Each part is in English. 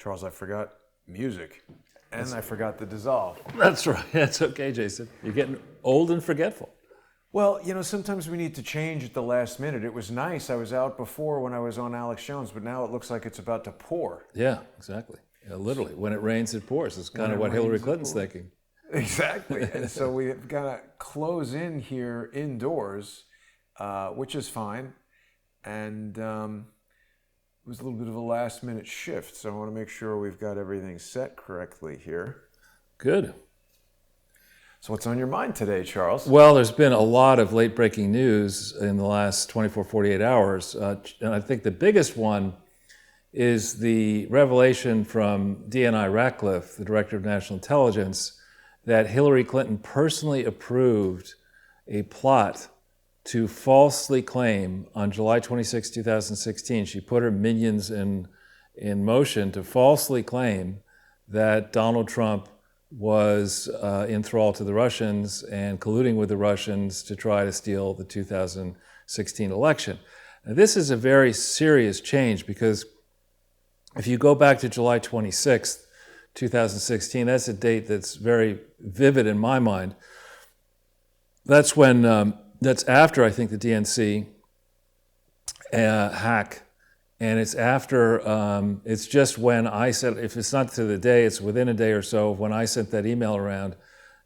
Charles, I forgot music, and I forgot the dissolve. That's right. That's okay, Jason. You're getting old and forgetful. Well, sometimes we need to change at the last minute. It was nice. I was out before when I was on Alex Jones, but now it looks like it's about to pour. Yeah, exactly. Yeah, literally, when it rains, it pours. It's kind of what Hillary Clinton's thinking. Exactly. And so we've got to close in here indoors, which is fine. And it was a little bit of a last minute shift. So I want to make sure we've got everything set correctly here. Good. So what's on your mind today, Charles? Well, there's been a lot of late breaking news in the last 24, 48 hours. And I think the biggest one is the revelation from DNI Ratcliffe, the Director of National Intelligence, that Hillary Clinton personally approved a plot to falsely claim on July 26, 2016, she put her minions in motion to falsely claim that Donald Trump was in thrall to the Russians and colluding with the Russians to try to steal the 2016 election. Now, this is a very serious change because if you go back to July 26th, 2016, that's a date that's very vivid in my mind. That's when, that's after, I think, the DNC hack. And it's after, it's just when I said, if it's not to the day, it's within a day or so of when I sent that email around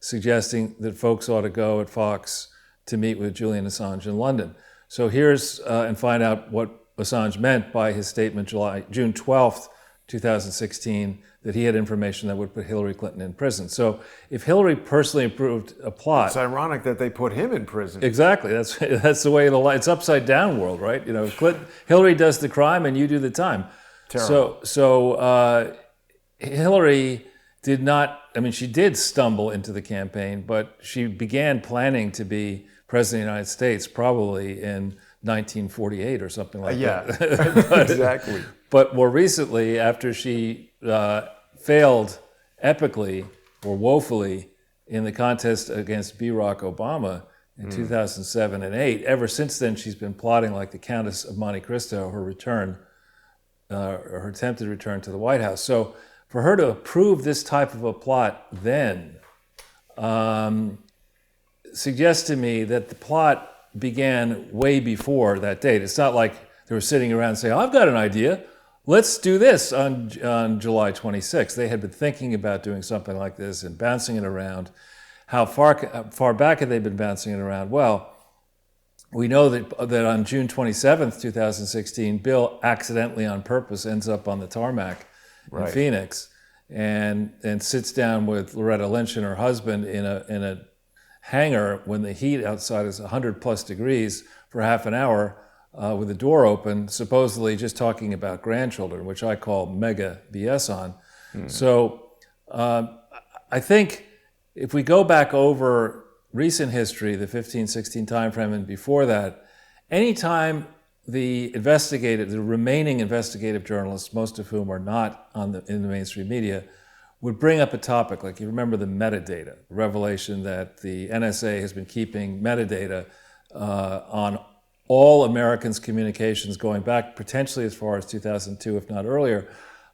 suggesting that folks ought to go at Fox to meet with Julian Assange in London. So here's, and find out what Assange meant by his statement June 12th, 2016, that he had information that would put Hillary Clinton in prison. So if Hillary personally approved a plot... It's ironic that they put him in prison. Exactly. That's the way it's upside down world, right? Hillary does the crime and you do the time. Terrible. So Hillary did not... she did stumble into the campaign, but she began planning to be president of the United States probably in 1948 or something like that. Exactly. But more recently, after she failed epically or woefully in the contest against Barack Obama in 2007 and 2008, ever since then she's been plotting like the Countess of Monte Cristo, her return, her attempted return to the White House. So for her to approve this type of a plot then suggests to me that the plot began way before that date. It's not like they were sitting around saying, I've got an idea. Let's do this on July 26th. They had been thinking about doing something like this and bouncing it around. How far back had they been bouncing it around? Well, we know that on June 27th, 2016, Bill accidentally on purpose ends up on the tarmac in Phoenix and sits down with Loretta Lynch and her husband in a hangar when the heat outside is 100 plus degrees for half an hour with the door open, supposedly just talking about grandchildren, which I call mega BS on. So I think if we go back over recent history, the 15-16 timeframe and before that, anytime the remaining investigative journalists, most of whom are not in the mainstream media, would bring up a topic, like you remember the metadata, the revelation that the NSA has been keeping metadata on all Americans' communications going back potentially as far as 2002, if not earlier,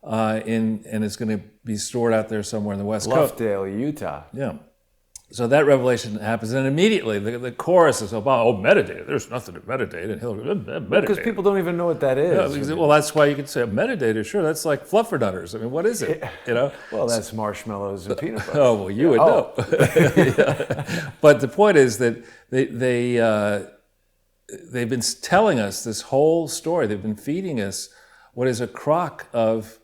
and it's going to be stored out there somewhere in the West Coast. Lovedale, Utah. Yeah. So that revelation happens, and immediately the chorus is about, metadata. There's nothing to metadata. And Hillary, metadata. Because people don't even know what that is. Yeah, well, that's why you could say metadata. Sure, that's like fluffernutters. What is it? Well, that's marshmallows and peanut butter. Oh, well, you would know. Yeah. But the point is that they've been telling us this whole story. They've been feeding us what is a crock of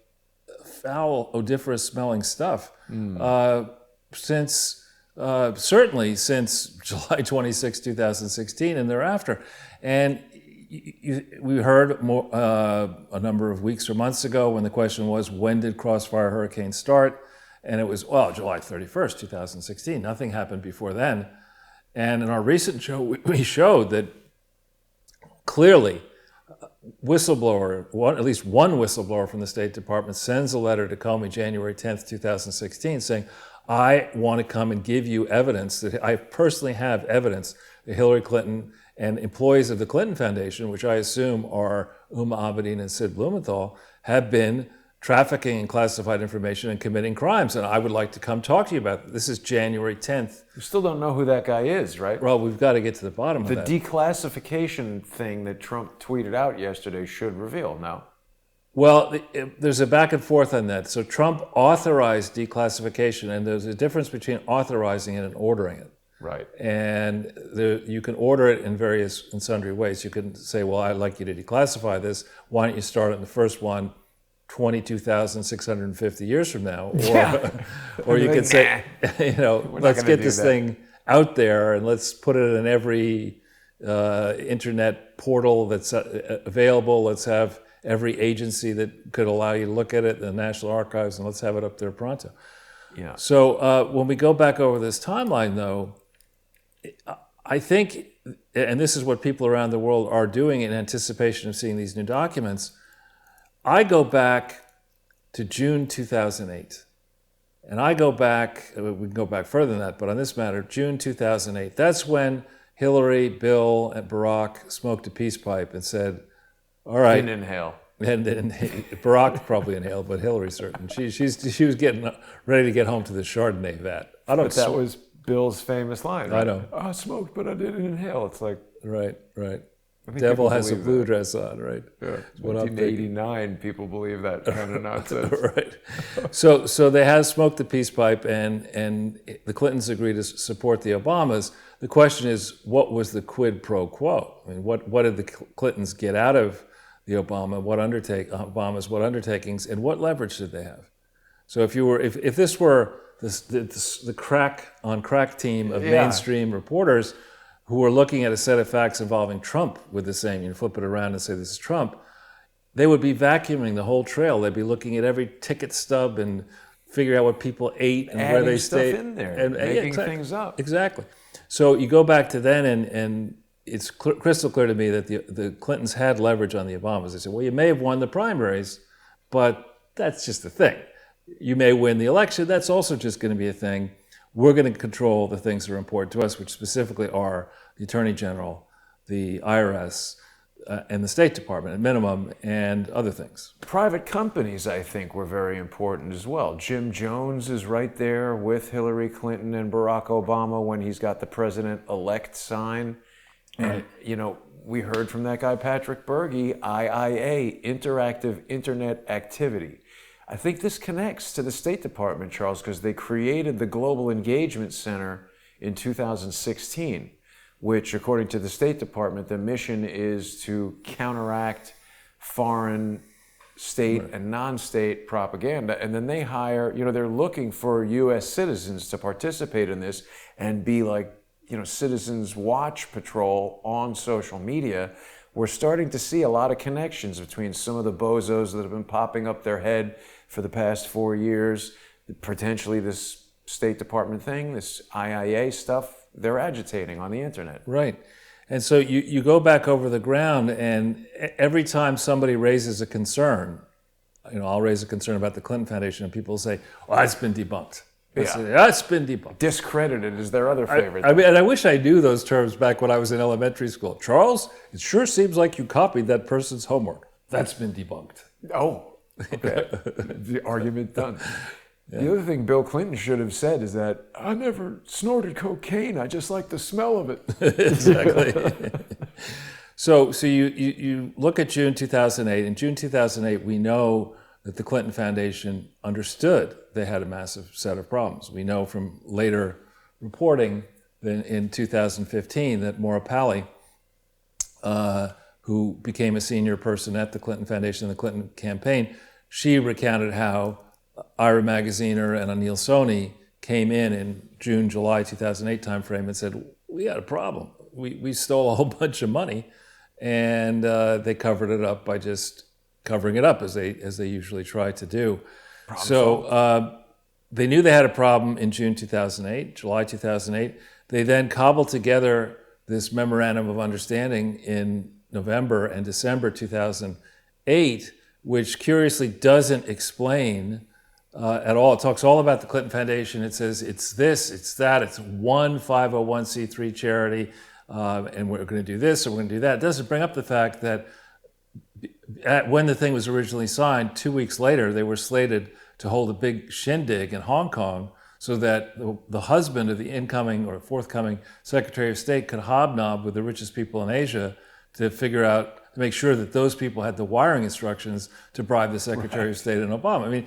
foul, odoriferous smelling stuff certainly since July 26, 2016 and thereafter. And we heard a number of weeks or months ago when the question was, when did Crossfire hurricane start? And it was, July 31st, 2016. Nothing happened before then. And in our recent show, we showed that clearly, at least one whistleblower from the State Department sends a letter to Comey January 10th, 2016 saying, I want to come and give you evidence that I personally have evidence that Hillary Clinton and employees of the Clinton Foundation, which I assume are Uma Abedin and Sid Blumenthal, have been trafficking in classified information and committing crimes. And I would like to come talk to you about it. This is January 10th. You still don't know who that guy is, right? Well, we've got to get to the bottom of that. The declassification thing that Trump tweeted out yesterday should reveal, no? Well, there's a back and forth on that. So Trump authorized declassification, and there's a difference between authorizing it and ordering it. Right. And you can order it in sundry ways. You can say, well, I'd like you to declassify this. Why don't you start on the first one 22,650 years from now? Or you could say, let's get this thing out there and let's put it in every internet portal that's available. Let's have every agency that could allow you to look at it, the National Archives, and let's have it up there pronto. Yeah. So when we go back over this timeline, though, I think, and this is what people around the world are doing in anticipation of seeing these new documents, I go back to June 2008. And I go back, we can go back further than that, but on this matter, June 2008. That's when Hillary, Bill, and Barack smoked a peace pipe and said, all right. Didn't inhale. And Barack probably inhaled, but Hillary certain. She was getting ready to get home to the Chardonnay vat. But that was Bill's famous line. Right? I know. I smoked, but I didn't inhale. It's like right. Devil has a blue dress on, right? Yeah. 1989, people believe that kind of nonsense. Right. So they have smoked the peace pipe, and the Clintons agreed to support the Obamas. The question is, what was the quid pro quo? I mean, what did the Clintons get out of the Obamas, what undertakings, and what leverage did they have? So if this were the crack on crack team of mainstream reporters who were looking at a set of facts involving Trump with the same, you flip it around and say this is Trump, they would be vacuuming the whole trail. They'd be looking at every ticket stub and figuring out what people ate and where they stayed. Adding stuff in there, and making things up. Exactly. So you go back to then, and it's crystal clear to me that the Clintons had leverage on the Obamas. They said, well, you may have won the primaries, but that's just a thing. You may win the election, that's also just going to be a thing. We're going to control the things that are important to us, which specifically are the Attorney General, the IRS, and the State Department at minimum, and other things. Private companies, I think, were very important as well. Jim Jones is right there with Hillary Clinton and Barack Obama when he's got the president-elect sign. And, we heard from that guy, Patrick Berge, IIA, Interactive Internet Activity. I think this connects to the State Department, Charles, because they created the Global Engagement Center in 2016, which, according to the State Department, the mission is to counteract foreign state and non-state propaganda. And then they hire, they're looking for U.S. citizens to participate in this and be like, Citizens Watch Patrol on social media. We're starting to see a lot of connections between some of the bozos that have been popping up their head for the past 4 years, potentially this State Department thing, this IIA stuff, they're agitating on the internet. Right. And so you go back over the ground, and every time somebody raises a concern, I'll raise a concern about the Clinton Foundation, and people say, well, that's been debunked. That's been debunked. Discredited is their other favorite. And I wish I knew those terms back when I was in elementary school. Charles, it sure seems like you copied that person's homework. That's been debunked. Oh, okay. The argument done. Yeah. The other thing Bill Clinton should have said is that, I never snorted cocaine, I just like the smell of it. Exactly. So you look at June 2008. In June 2008, we know that the Clinton Foundation understood they had a massive set of problems. We know from later reporting that in 2015 that Maura Paley, who became a senior person at the Clinton Foundation and the Clinton campaign, she recounted how Ira Magaziner and Anil Soni came in June, July 2008 timeframe and said, we got a problem. We stole a whole bunch of money, and they covered it up by just covering it up as they usually try to do. So they knew they had a problem in June 2008, July 2008. They then cobbled together this memorandum of understanding in November and December 2008, which curiously doesn't explain at all. It talks all about the Clinton Foundation. It says it's this, it's that, it's one 501c3 charity, and we're going to do this, or we're going to do that. It doesn't bring up the fact that when the thing was originally signed, 2 weeks later, they were slated to hold a big shindig in Hong Kong so that the husband of the incoming or forthcoming Secretary of State could hobnob with the richest people in Asia to figure out, to make sure that those people had the wiring instructions to bribe the Secretary of State and Obama. I mean,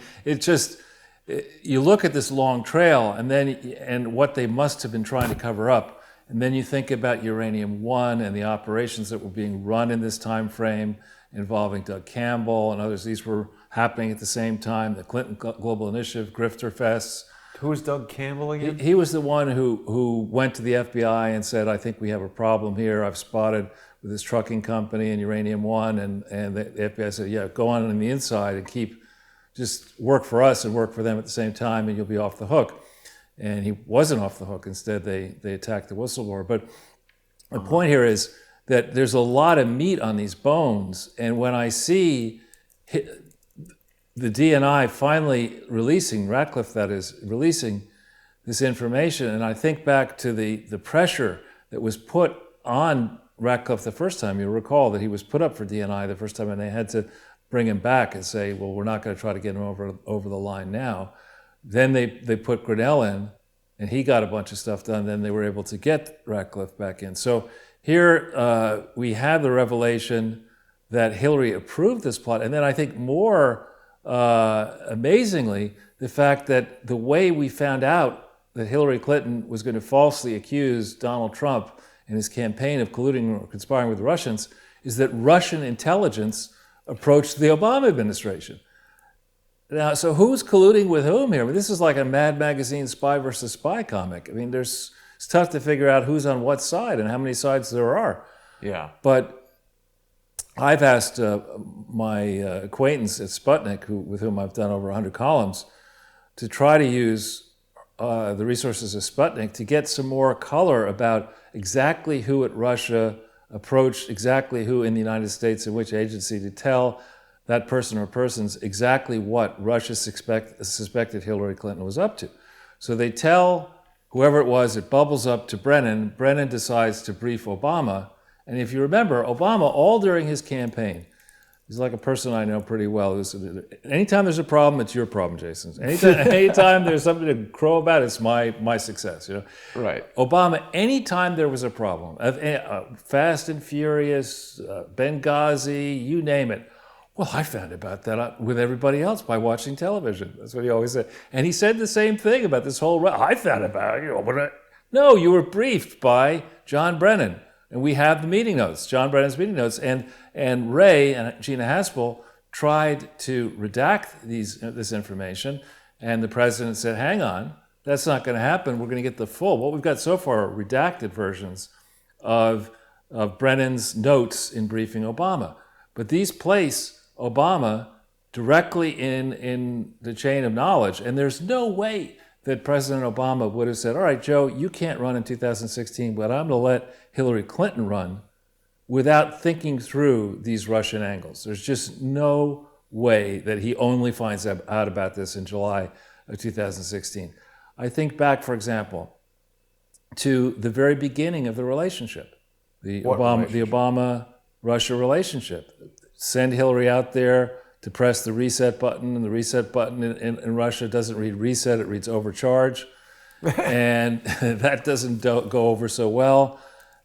you look at this long trail and what they must have been trying to cover up, and then you think about Uranium One and the operations that were being run in this time frame involving Doug Campbell and others. These were happening at the same time, the Clinton Global Initiative, Grifter Fests. Who was Doug Campbell again? He was the one who went to the FBI and said, I think we have a problem here. I've spotted with this trucking company and Uranium One. And the FBI said, yeah, go on the inside and just work for us and work for them at the same time and you'll be off the hook. And he wasn't off the hook. Instead, they attacked the whistleblower. But the point here is that there's a lot of meat on these bones. And when I see the DNI finally releasing, Ratcliffe that is, releasing this information, and I think back to the pressure that was put on Ratcliffe the first time. You'll recall that he was put up for DNI the first time and they had to bring him back and say, well, we're not going to try to get him over the line now. Then they put Grinnell in, and he got a bunch of stuff done. Then they were able to get Ratcliffe back in. So here we have the revelation that Hillary approved this plot. And then I think more amazingly, the fact that the way we found out that Hillary Clinton was going to falsely accuse Donald Trump in his campaign of colluding or conspiring with the Russians is that Russian intelligence approached the Obama administration. Now, so who's colluding with whom here? I mean, this is like a Mad Magazine spy versus spy comic. I mean, it's tough to figure out who's on what side and how many sides there are. Yeah. But I've asked my acquaintance at Sputnik, with whom I've done over 100 columns, to try to use the resources of Sputnik to get some more color about exactly who at Russia approached, exactly who in the United States, in which agency, to tell that person or persons exactly what Russia suspected Hillary Clinton was up to. So they tell whoever it was, it bubbles up to Brennan. Brennan decides to brief Obama. And if you remember, Obama, all during his campaign, he's like a person I know pretty well. Anytime there's a problem, it's your problem, Jason. Anytime there's something to crow about, it's my success. You know? Right. Obama, anytime there was a problem, Fast and Furious, Benghazi, you name it. Well, I found about that with everybody else by watching television. That's what he always said. And he said the same thing about this whole, I found about it. No, you were briefed by John Brennan. And we have the meeting notes, John Brennan's meeting notes. And Ray and Gina Haspel tried to redact this information. And the president said, hang on, that's not going to happen. We're going to get the full. What we've got so far are redacted versions of Brennan's notes in briefing Obama. But these place Obama directly in the chain of knowledge. And there's no way that President Obama would have said, all right, Joe, you can't run in 2016, but I'm going to let Hillary Clinton run without thinking through these Russian angles. There's just no way that he only finds out about this in July of 2016. I think back, for example, to the very beginning of the relationship, the Obama-Russia relationship. Send Hillary out there to press the reset button, and the reset button in Russia doesn't read reset, it reads overcharge. And that doesn't go over so well.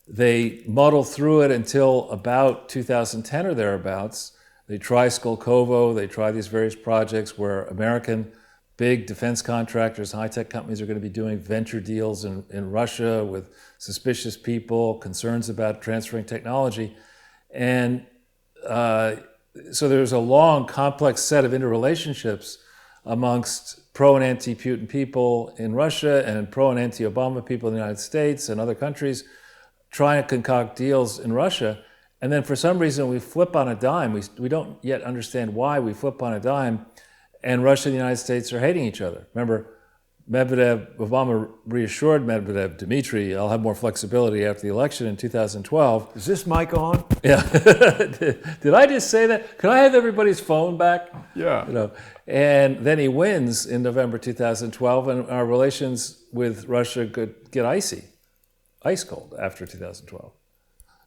They muddle through it until about 2010 or thereabouts. They try Skolkovo, they try these various projects where American big defense contractors, high-tech companies are going to be doing venture deals in Russia with suspicious people, concerns about transferring technology. And so there's a long, complex set of interrelationships amongst pro and anti-Putin people in Russia and pro and anti-Obama people in the United States and other countries trying to concoct deals in Russia. And then for some reason we flip on a dime. We don't yet understand why we flip on a dime, and Russia and the United States are hating each other. Remember, Obama reassured Medvedev, Dmitry, I'll have more flexibility after the election in 2012. Is this mic on? Yeah. Did I just say that? Could I have everybody's phone back? Yeah. And then he wins in November 2012, and our relations with Russia could get ice cold after 2012.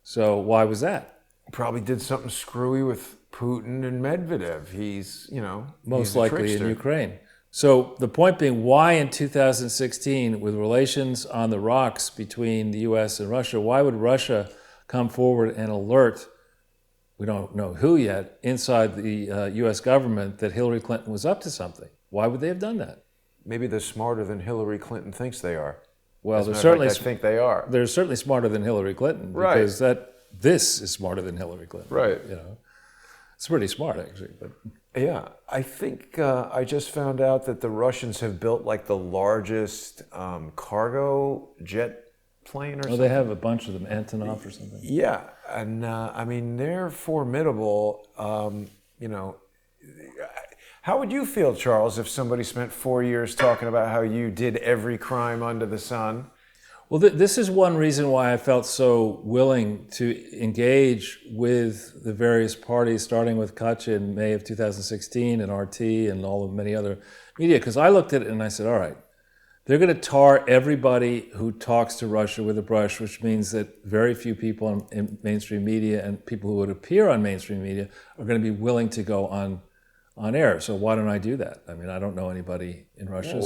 So why was that? Probably did something screwy with Putin and Medvedev. He's, most he's a likely in trickster. Ukraine. So the point being, why in 2016, with relations on the rocks between the U.S. and Russia, why would Russia come forward and alert, we don't know who yet, inside the U.S. government that Hillary Clinton was up to something? Why would they have done that? Maybe they're smarter than Hillary Clinton thinks they are. Well, I think they are. They're certainly smarter than Hillary Clinton, Right. because this is smarter than Hillary Clinton. Right. It's pretty smart, actually. But Yeah, I think I just found out that the Russians have built like the largest cargo jet plane or something. they have a bunch of them, Antonov or something. Yeah, and I mean, they're formidable. How would you feel, Charles, if somebody spent 4 years talking about how you did every crime under the sun? Well, this is one reason why I felt so willing to engage with the various parties, starting with Katya in May of 2016 and RT and all of many other media, because I looked at it and I said, all right, they're going to tar everybody who talks to Russia with a brush, which means that very few people in mainstream media and people who would appear on mainstream media are going to be willing to go on air. So why don't I do that? I mean, I don't know anybody in Russia,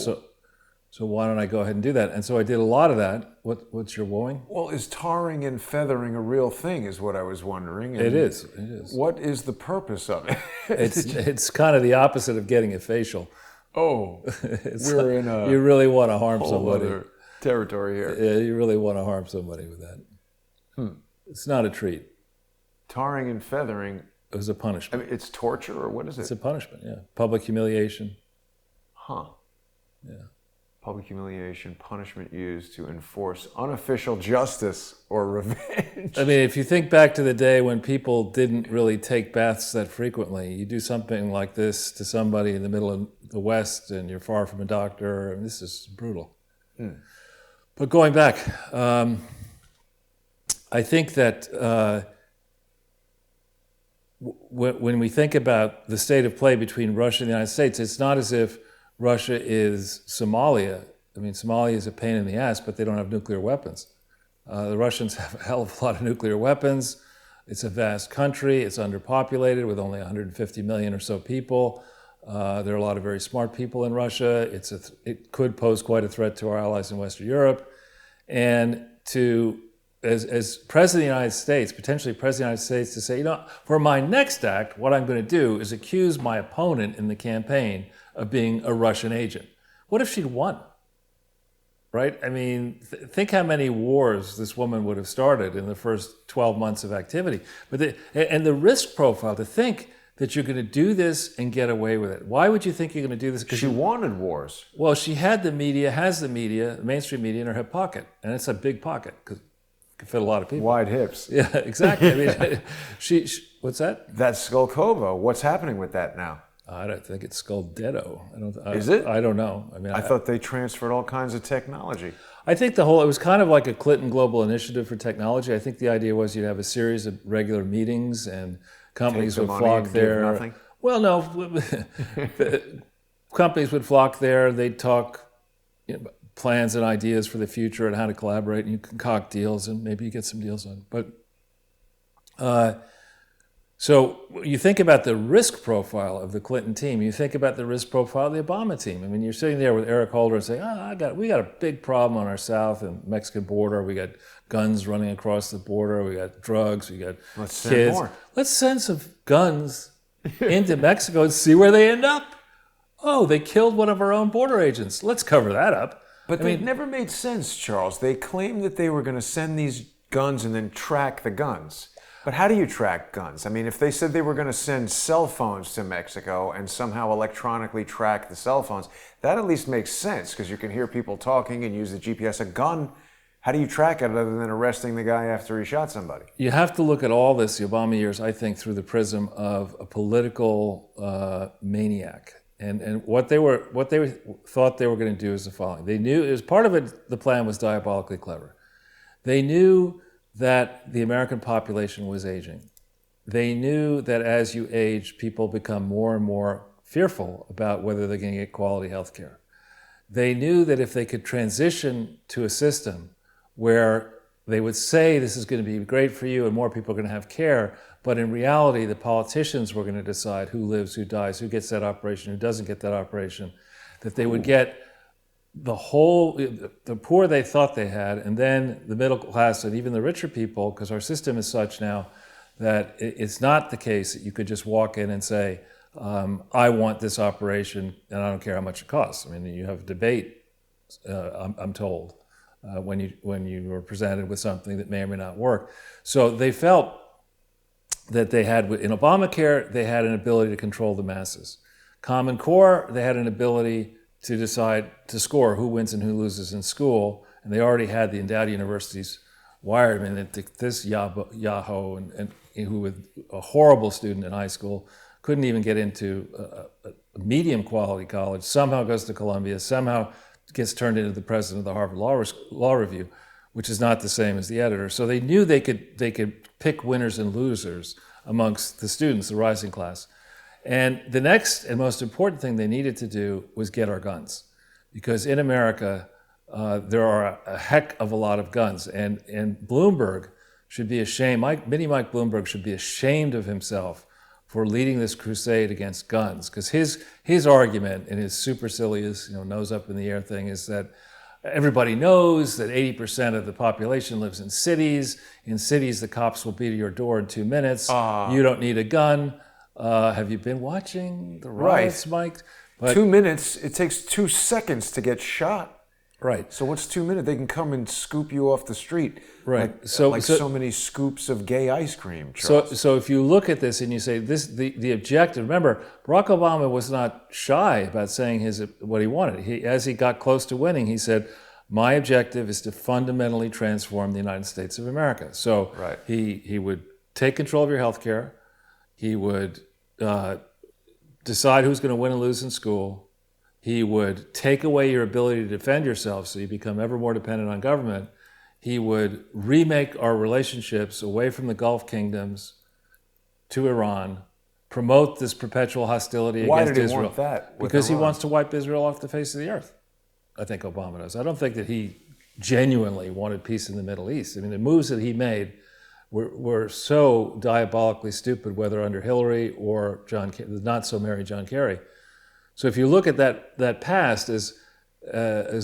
so why don't I go ahead and do that? And so I did a lot of that. What's your wooing? Well, is tarring and feathering a real thing is what I was wondering. And It is. what is the purpose of it? It's kind of the opposite of getting a facial. Oh, we're in a You really want to harm whole somebody. other territory here. Yeah, you really want to harm somebody with that. It's not a treat. Tarring and feathering, It was a I punishment. mean, it's torture or what is It's it? a punishment, yeah. Public humiliation. Huh. Yeah. Public humiliation, punishment used to enforce unofficial justice or revenge. I mean, if you think back to the day when people didn't really take baths that frequently, you do something like this to somebody in the middle of the West and you're far from a doctor, and this is brutal. But going back, I think that when we think about the state of play between Russia and the United States, it's not as if Russia is Somalia. I mean, Somalia is a pain in the ass, but they don't have nuclear weapons. The Russians have a hell of a lot of nuclear weapons. It's a vast country. It's underpopulated with only 150 million or so people. There are a lot of very smart people in Russia. It could pose quite a threat to our allies in Western Europe. And as President of the United States, potentially President of the United States, to say, for my next act, what I'm going to do is accuse my opponent in the campaign of being a Russian agent. What if she'd won? Right? I mean, think how many wars this woman would have started in the first 12 months of activity. And the risk profile, to think that you're going to do this and get away with it. Why would you think you're going to do this? She wanted wars. Well, she has the media, mainstream media in her hip pocket. And it's a big pocket because it could fit a lot of people. Wide hips. Yeah, exactly. I mean, she what's that? That's Skolkovo. What's happening with that now? I don't think it's Skoldeto. Is it? I don't know. I mean, I thought they transferred all kinds of technology. I think it was kind of like a Clinton Global Initiative for Technology. I think the idea was you'd have a series of regular meetings and companies would flock there. Nothing? Well, no. Companies would flock there. They'd talk plans and ideas for the future and how to collaborate, and you concoct deals, and maybe you get some deals on. But so you think about the risk profile of the Clinton team. You think about the risk profile of the Obama team. I mean, you're sitting there with Eric Holder and saying, we got a big problem on our south and Mexican border. We got guns running across the border. We got drugs. We got Let's kids. send more. Let's send some guns into Mexico and see where they end up. Oh, they killed one of our own border agents. Let's cover that up. But it never made sense, Charles. They claimed that they were going to send these guns and then track the guns. But how do you track guns? I mean, if they said they were going to send cell phones to Mexico and somehow electronically track the cell phones, that at least makes sense because you can hear people talking and use the GPS. A gun, how do you track it other than arresting the guy after he shot somebody? You have to look at all this, the Obama years, I think, through the prism of a political maniac. And what they thought they were going to do is the following. They knew, it was part of it, the plan was diabolically clever. They knew that the American population was aging. They knew that as you age, people become more and more fearful about whether they're going to get quality health care. They knew that if they could transition to a system where they would say this is going to be great for you and more people are going to have care, but in reality, the politicians were going to decide who lives, who dies, who gets that operation, who doesn't get that operation, that they would get the poor they thought they had, and then the middle class and even the richer people, because our system is such now that it's not the case that you could just walk in and say, I want this operation and I don't care how much it costs. I mean, you have a debate, I'm told, when you were presented with something that may or may not work. So they felt that they had, in Obamacare, they had an ability to control the masses. Common Core, they had an ability to decide, to score who wins and who loses in school, and they already had the endowed universities wired. I mean, this Yahoo, and who was a horrible student in high school, couldn't even get into a medium quality college, somehow goes to Columbia, somehow gets turned into the president of the Harvard Law Review, which is not the same as the editor. So they knew they could pick winners and losers amongst the students, the rising class. And the next and most important thing they needed to do was get our guns. Because in America, there are a heck of a lot of guns. And Bloomberg should be ashamed, Mini Mike Bloomberg should be ashamed of himself for leading this crusade against guns. Because his argument in his supercilious, nose up in the air thing is that everybody knows that 80% of the population lives in cities. In cities, the cops will be to your door in 2 minutes. You don't need a gun. Have you been watching the riots, Mike? But 2 minutes, it takes 2 seconds to get shot. Right. So what's 2 minutes? They can come and scoop you off the street. Right. Like so many scoops of gay ice cream, Charles. So if you look at this and you say the objective, remember, Barack Obama was not shy about saying what he wanted. As he got close to winning, he said, my objective is to fundamentally transform the United States of America. So he would take control of your health care. He would decide who's going to win and lose in school. He would take away your ability to defend yourself so you become ever more dependent on government. He would remake our relationships away from the Gulf kingdoms to Iran, promote this perpetual hostility against Israel. Why did he want that? Because he wants to wipe Israel off the face of the earth. I think Obama does. I don't think that he genuinely wanted peace in the Middle East. I mean, the moves that he made were so diabolically stupid, whether under Hillary or the not so merry John Kerry. So if you look at that past as a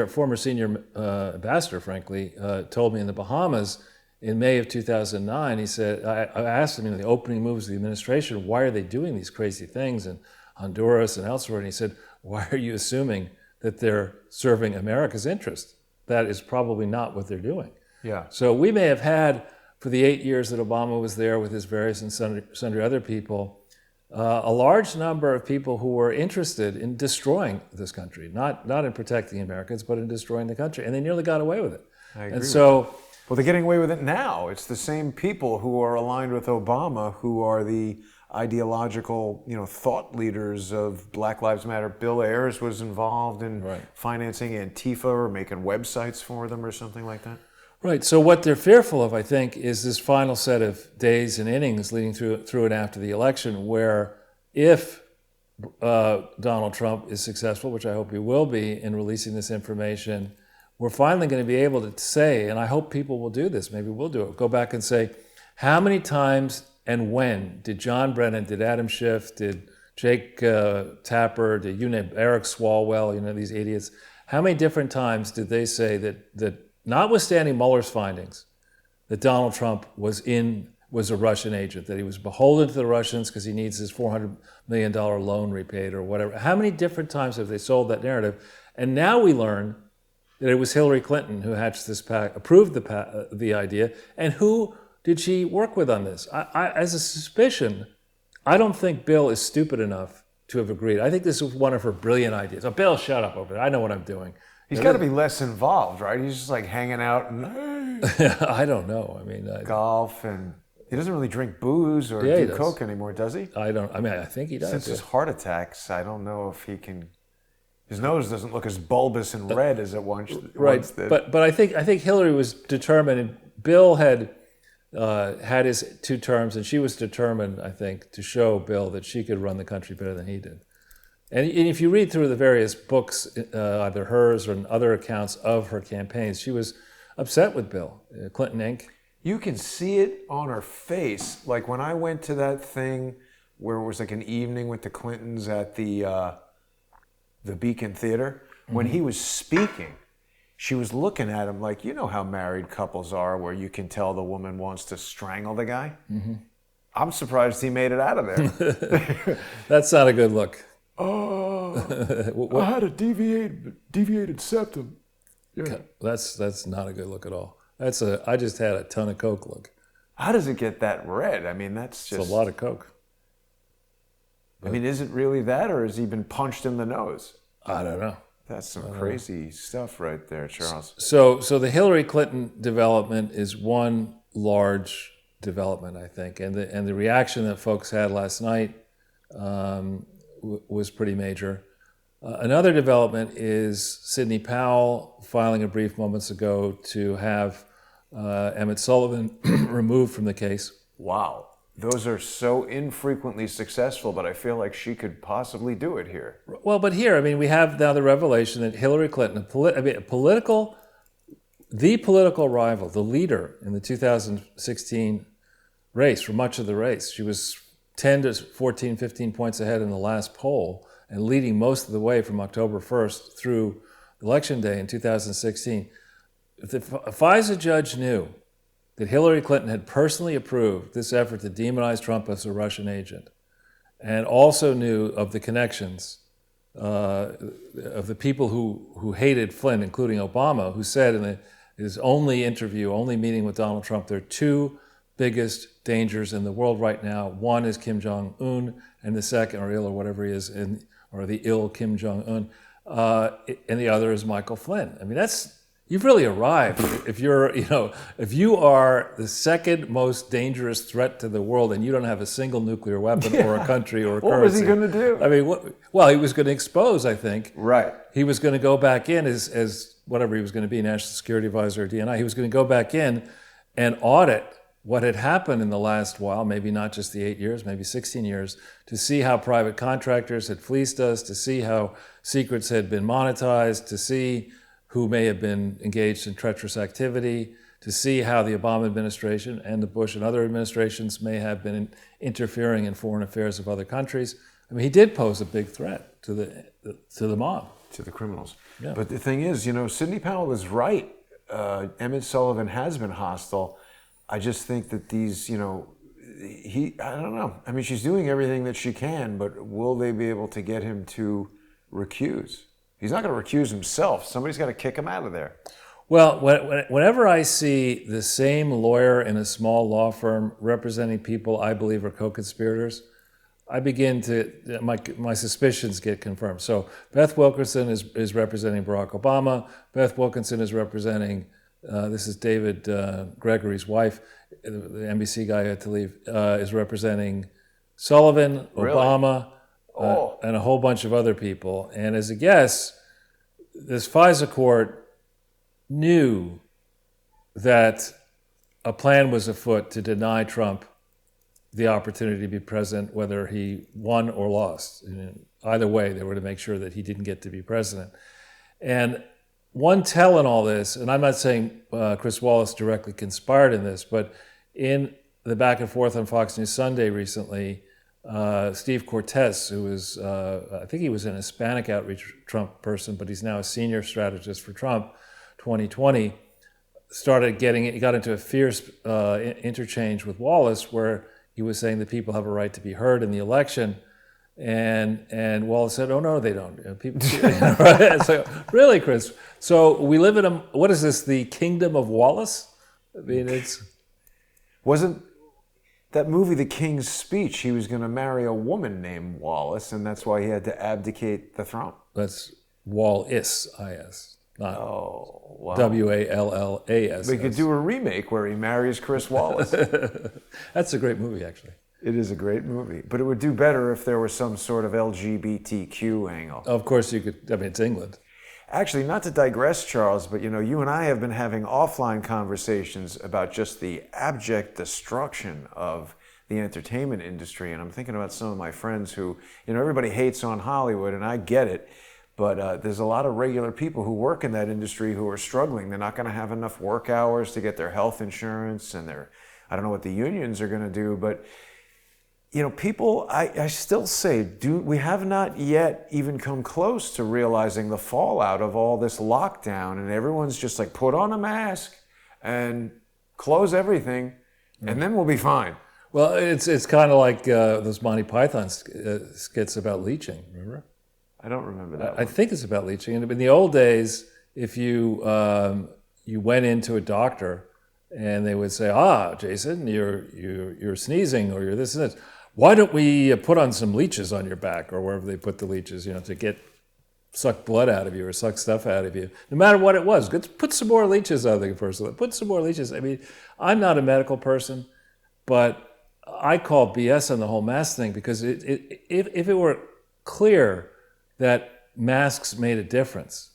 former senior ambassador, frankly, told me in the Bahamas in May of 2009, he said, I asked him in the opening moves of the administration, why are they doing these crazy things in Honduras and elsewhere? And he said, why are you assuming that they're serving America's interest? That is probably not what they're doing. Yeah. So we may have had, for the 8 years that Obama was there with his various and sundry other people, a large number of people who were interested in destroying this country, not in protecting Americans, but in destroying the country, and they nearly got away with it. I agree. And so, well, they're getting away with it now. It's the same people who are aligned with Obama who are the ideological, thought leaders of Black Lives Matter. Bill Ayers was involved in financing Antifa or making websites for them or something like that. Right. So what they're fearful of, I think, is this final set of days and innings leading through and after the election, where if Donald Trump is successful, which I hope he will be, in releasing this information, we're finally going to be able to say, and I hope people will do this, maybe we'll do it, go back and say, how many times and when did John Brennan, did Adam Schiff, did Jake Tapper, did Eric Swalwell, these idiots, how many different times did they say that notwithstanding Mueller's findings, that Donald Trump was a Russian agent, that he was beholden to the Russians because he needs his $400 million loan repaid or whatever. How many different times have they sold that narrative? And now we learn that it was Hillary Clinton who hatched this approved the idea. And who did she work with on this? As a suspicion, I don't think Bill is stupid enough to have agreed. I think this was one of her brilliant ideas. Oh, Bill, shut up over there. I know what I'm doing. He's got to be less involved, right? He's just like hanging out and I don't know. I mean, golf, and he doesn't really drink booze or do coke anymore, does he? I think he does. Since his heart attacks, I don't know if he can. His nose doesn't look as bulbous and red as it once did. But I think Hillary was determined, and Bill had his 2 terms, and she was determined, I think, to show Bill that she could run the country better than he did. And if you read through the various books, either hers or other accounts of her campaigns, she was upset with Bill, Clinton Inc. You can see it on her face. Like when I went to that thing where it was like an evening with the Clintons at the Beacon Theater, when he was speaking, she was looking at him like, you know how married couples are where you can tell the woman wants to strangle the guy? Mm-hmm. I'm surprised he made it out of there. That's not a good look. I had a deviated septum. Yeah. That's not a good look at all. I just had a ton of Coke look. How does it get that red? I mean, that's just... It's a lot of Coke. I mean, is it really that, or has he been punched in the nose? I don't know. That's some crazy stuff right there, Charles. So the Hillary Clinton development is one large development, I think, and the reaction that folks had last night was pretty major. Another development is Sidney Powell filing a brief moments ago to have Emmett Sullivan removed from the case. Wow. Those are so infrequently successful, but I feel like she could possibly do it here. Well, but here, I mean, we have now the revelation that Hillary Clinton, the political rival, the leader in the 2016 race, for much of the race, she was 10 to 14, 15 points ahead in the last poll and leading most of the way from October 1st through Election Day in 2016. If a FISA judge knew that Hillary Clinton had personally approved this effort to demonize Trump as a Russian agent, and also knew of the connections of the people who hated Flynn, including Obama, who said in his only meeting with Donald Trump, there are two biggest dangers in the world right now. One is Kim Jong-un, and the second, or ill, or whatever he is, or the ill Kim Jong-un, and the other is Michael Flynn. I mean, you've really arrived. If you are the second most dangerous threat to the world and you don't have a single nuclear weapon or a country or a currency. What was he going to do? I mean, well, he was going to expose, I think. Right. He was going to go back in as whatever he was going to be, National Security Advisor or DNI. He was going to go back in and audit what had happened in the last while, maybe not just the 8 years, maybe 16 years, to see how private contractors had fleeced us, to see how secrets had been monetized, to see who may have been engaged in treacherous activity, to see how the Obama administration and the Bush and other administrations may have been interfering in foreign affairs of other countries. I mean, he did pose a big threat to the mob. To the criminals. Yeah. But the thing is, Sidney Powell is right. Emmett Sullivan has been hostile. I just think that these, I don't know. I mean, she's doing everything that she can, but will they be able to get him to recuse? He's not going to recuse himself. Somebody's got to kick him out of there. Well, whenever I see the same lawyer in a small law firm representing people I believe are co-conspirators, I begin to, my suspicions get confirmed. So Beth Wilkinson is representing Barack Obama. Beth Wilkinson is representing, this is David Gregory's wife, the NBC guy who had to leave, is representing Sullivan, Really? Obama, and a whole bunch of other people. And as a guess, this FISA court knew that a plan was afoot to deny Trump the opportunity to be president, whether he won or lost. Either way, they were to make sure that he didn't get to be president. And one tell in all this, and I'm not saying Chris Wallace directly conspired in this, but in the back and forth on Fox News Sunday recently, Steve Cortez, who was, I think he was an Hispanic outreach Trump person, but he's now a senior strategist for Trump 2020, he got into a fierce interchange with Wallace where he was saying that people have a right to be heard in the election. And Wallace said, oh, no, they don't. People, right? So, really, Chris? So we live in what is this, the kingdom of Wallace? I mean, Wasn't that movie, The King's Speech, he was going to marry a woman named Wallace, and that's why he had to abdicate the throne. That's Wallace, I-S, not wow. W-A-L-L-A-S. We could do a remake where he marries Chris Wallace. That's a great movie, actually. It is a great movie, but it would do better if there was some sort of LGBTQ angle. Of course you could, I mean, it's England. Actually, not to digress, Charles, but you and I have been having offline conversations about just the abject destruction of the entertainment industry. And I'm thinking about some of my friends who, everybody hates on Hollywood, and I get it. But there's a lot of regular people who work in that industry who are struggling. They're not going to have enough work hours to get their health insurance, and I don't know what the unions are going to do. But, people, I still say, we have not yet even come close to realizing the fallout of all this lockdown. And everyone's just like, put on a mask and close everything, and then we'll be fine. Well, it's kind of like those Monty Python skits about leeching, remember? I don't remember that I think it's about leeching. And in the old days, if you went into a doctor and they would say, Jason, you're sneezing, or you're this and this. Why don't we put on some leeches on your back, or wherever they put the leeches, to suck blood out of you or suck stuff out of you. No matter what it was, put some more leeches on the person. Put some more leeches. I mean, I'm not a medical person, but I call BS on the whole mask thing, because if it were clear that masks made a difference,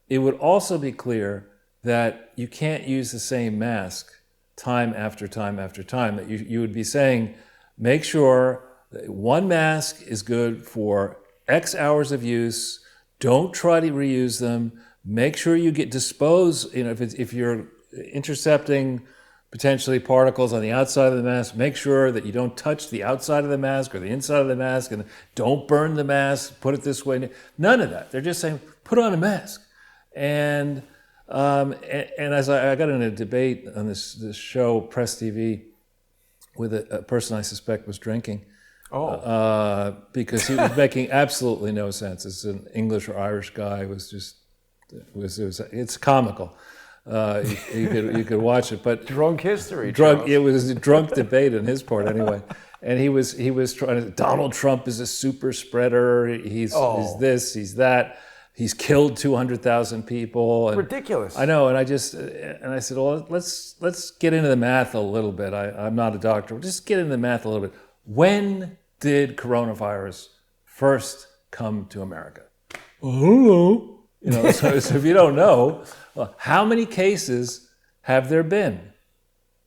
it would also be clear that you can't use the same mask time after time after time. That you would be saying, make sure that one mask is good for X hours of use. Don't try to reuse them. Make sure you dispose, if you're intercepting potentially particles on the outside of the mask, make sure that you don't touch the outside of the mask or the inside of the mask, and don't burn the mask, put it this way. None of that. They're just saying, put on a mask. And as I got in a debate on this show, Press TV, with a person I suspect was drinking. Because he was making absolutely no sense. It's an English or Irish guy. It's comical. You could watch it, but drunk history. It was a drunk debate on his part, anyway. And he was trying to. Donald Trump is a super spreader. He's this. He's that. He's killed 200,000 people. And ridiculous. I know. And I said, well, let's get into the math a little bit. I'm not a doctor. Just get into the math a little bit. When did coronavirus first come to America? I don't know. So if you don't know, how many cases have there been?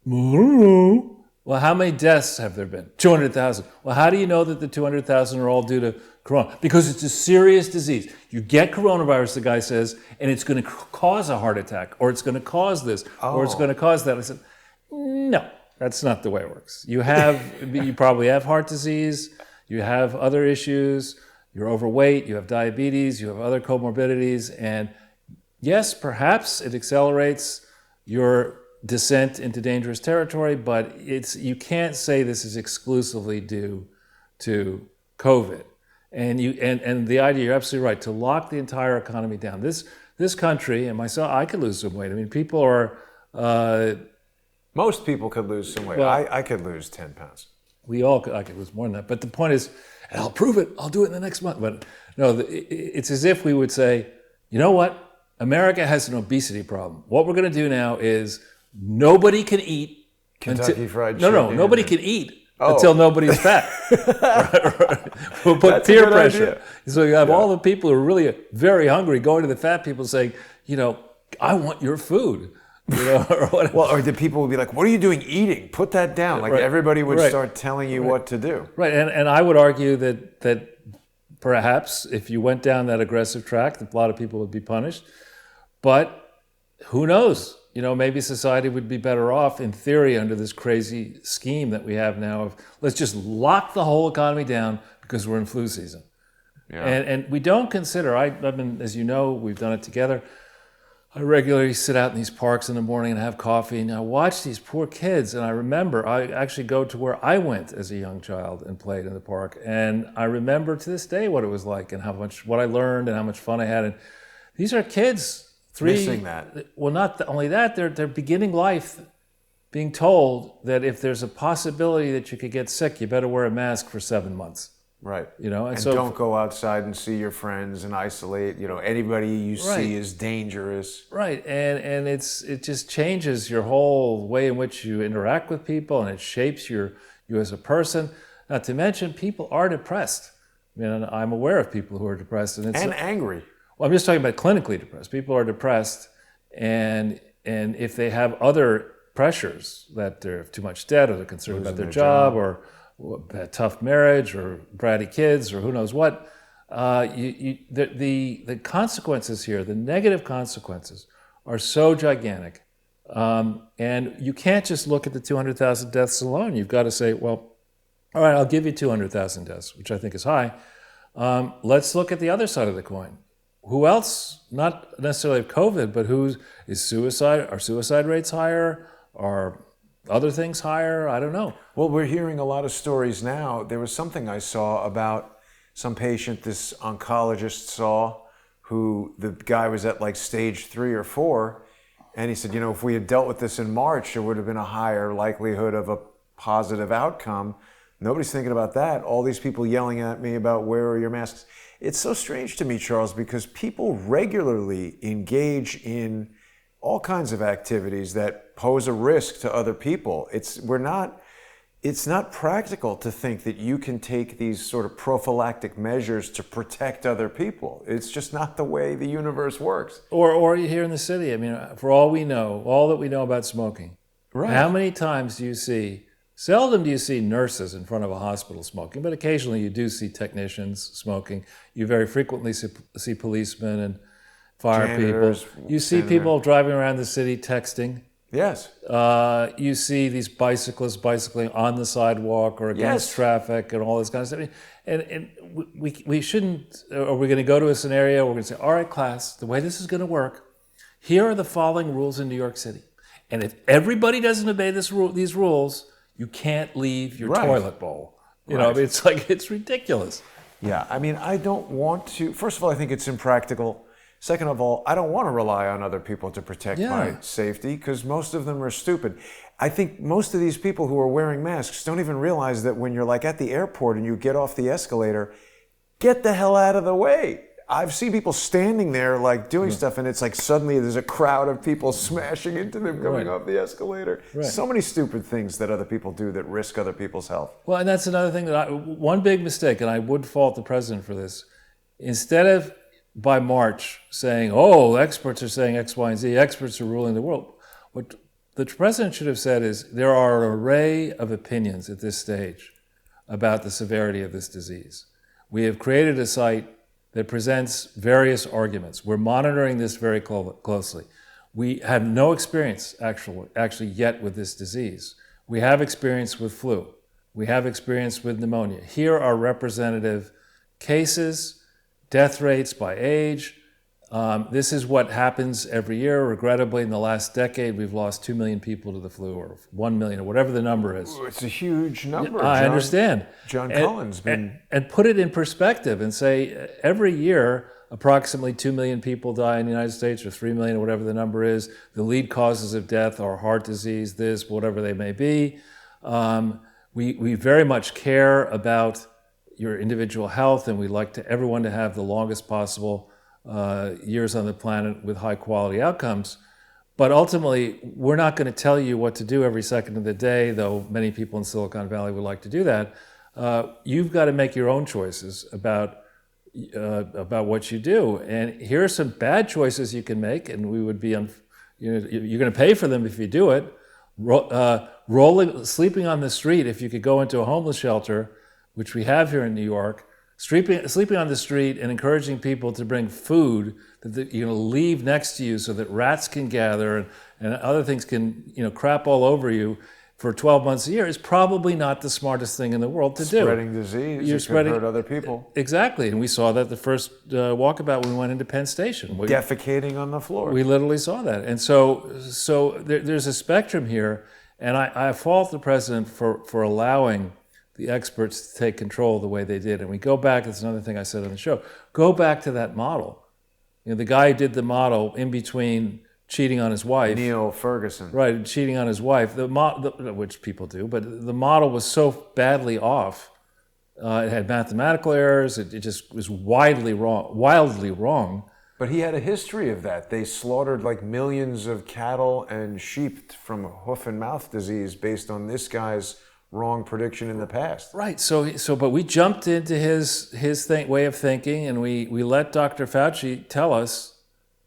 I don't know. Well, how many deaths have there been? 200,000. Well, how do you know that the 200,000 are all due to corona? Because it's a serious disease. You get coronavirus, the guy says, and it's going to cause a heart attack, or it's going to cause this, or it's going to cause that. I said, no. That's not the way it works. You probably have heart disease, you have other issues, you're overweight, you have diabetes, you have other comorbidities, and yes, perhaps it accelerates your descent into dangerous territory, but you can't say this is exclusively due to COVID. And the idea, you're absolutely right, to lock the entire economy down. This country, and myself, I could lose some weight. I mean, people are... most people could lose some weight. Well, I could lose 10 pounds. I could lose more than that. But the point is, and I'll prove it, I'll do it in the next month. But no, it's as if we would say, you know what? America has an obesity problem. What we're going to do now is nobody can eat. Kentucky Fried Chicken. No, nobody can eat until nobody's fat. Right. We'll put That's peer pressure. Idea. So you have all the people who are really very hungry going to the fat people saying, I want your food. Or whatever. Well, or the people would be like, what are you doing eating? Put that down. Like everybody would start telling you what to do. Right, and I would argue that perhaps if you went down that aggressive track, a lot of people would be punished. But who knows? Maybe society would be better off, in theory, under this crazy scheme that we have now of let's just lock the whole economy down because we're in flu season. Yeah. And we don't consider, I've been, as you know, we've done it together, I regularly sit out in these parks in the morning and have coffee, and I watch these poor kids, and I remember, I actually go to where I went as a young child and played in the park, and I remember to this day what it was like and what I learned and how much fun I had. And these are kids, missing that. Well, not only that, they're beginning life being told that if there's a possibility that you could get sick, you better wear a mask for 7 months. Right. And so don't go outside and see your friends and isolate. Anybody you see is dangerous. Right. And it just changes your whole way in which you interact with people, and it shapes you as a person. Not to mention, people are depressed. I'm aware of people who are depressed. And angry. Well, I'm just talking about clinically depressed. People are depressed, and if they have other pressures, that they have too much debt, or they're concerned about their job. or a tough marriage, or bratty kids, or who knows what. The consequences here, the negative consequences, are so gigantic. And you can't just look at the 200,000 deaths alone. You've got to say, well, all right, I'll give you 200,000 deaths, which I think is high. Let's look at the other side of the coin. Who else, not necessarily of COVID, but is suicide? Are suicide rates higher? Are other things higher? I don't know. Well, we're hearing a lot of stories now. There was something I saw about some patient this oncologist saw, who the guy was at like stage 3 or 4. And he said, if we had dealt with this in March, there would have been a higher likelihood of a positive outcome. Nobody's thinking about that. All these people yelling at me about where are your masks. It's so strange to me, Charles, because people regularly engage in all kinds of activities that pose a risk to other people. It's not practical to think that you can take these sort of prophylactic measures to protect other people. It's just not the way the universe works. Or here in the city, I mean, for all we know, all that we know about smoking, right? How many times do you see? Seldom do you see nurses in front of a hospital smoking, but occasionally you do see technicians smoking. You very frequently see policemen and fire Janitors, people. You see people driving around the city texting. Yes. You see these bicyclists bicycling on the sidewalk or against traffic and all this kind of stuff. And we shouldn't, or we're going to go to a scenario, we're going to say, all right, class, the way this is going to work, here are the following rules in New York City. And if everybody doesn't obey these rules, you can't leave your toilet bowl. You know, I mean, it's ridiculous. Yeah, I mean, I don't want to, first of all, I think it's impractical. Second of all, I don't want to rely on other people to protect my safety, because most of them are stupid. I think most of these people who are wearing masks don't even realize that when you're like at the airport and you get off the escalator, get the hell out of the way. I've seen people standing there like doing stuff, and it's like suddenly there's a crowd of people smashing into them going off the escalator. So many stupid things that other people do that risk other people's health. Well, and that's another thing one big mistake, and I would fault the president for this. Instead of by March saying, oh, experts are saying X, Y, and Z, experts are ruling the world, what the president should have said is there are an array of opinions at this stage about the severity of this disease. We have created a site that presents various arguments. We're monitoring this very closely. We have no experience actually yet with this disease. We have experience with flu. We have experience with pneumonia. Here are representative cases, death rates by age. This is what happens every year. Regrettably, in the last decade, we've lost 2 million people to the flu, or 1 million, or whatever the number is. It's a huge number. I understand. John Cullen's been... And put it in perspective and say, every year, approximately 2 million people die in the United States, or 3 million, or whatever the number is. The lead causes of death are heart disease, this, whatever they may be. We very much care about your individual health, and we'd like everyone to have the longest possible years on the planet with high quality outcomes. But ultimately, we're not going to tell you what to do every second of the day, though many people in Silicon Valley would like to do that. You've got to make your own choices about what you do. And here are some bad choices you can make, and we would be, you're going to pay for them if you do it. Sleeping on the street, if you could go into a homeless shelter, which we have here in New York, sleeping on the street and encouraging people to bring food that you're going to leave next to you so that rats can gather and other things can crap all over you for 12 months a year is probably not the smartest thing in the world to do. Spreading disease, you could hurt other people. Exactly, and we saw that the first walkabout when we went into Penn Station. Defecating on the floor. We literally saw that. And so there's a spectrum here, and I fault the president for allowing the experts to take control the way they did. And we go back, that's another thing I said on the show, go back to that model. The guy who did the model in between cheating on his wife. Neil Ferguson. Right, cheating on his wife, which people do, but the model was so badly off. It had mathematical errors, it just was wildly wrong. But he had a history of that. They slaughtered like millions of cattle and sheep from hoof and mouth disease based on this guy's wrong prediction in the past. Right. But we jumped into his way of thinking, and we let Dr. Fauci tell us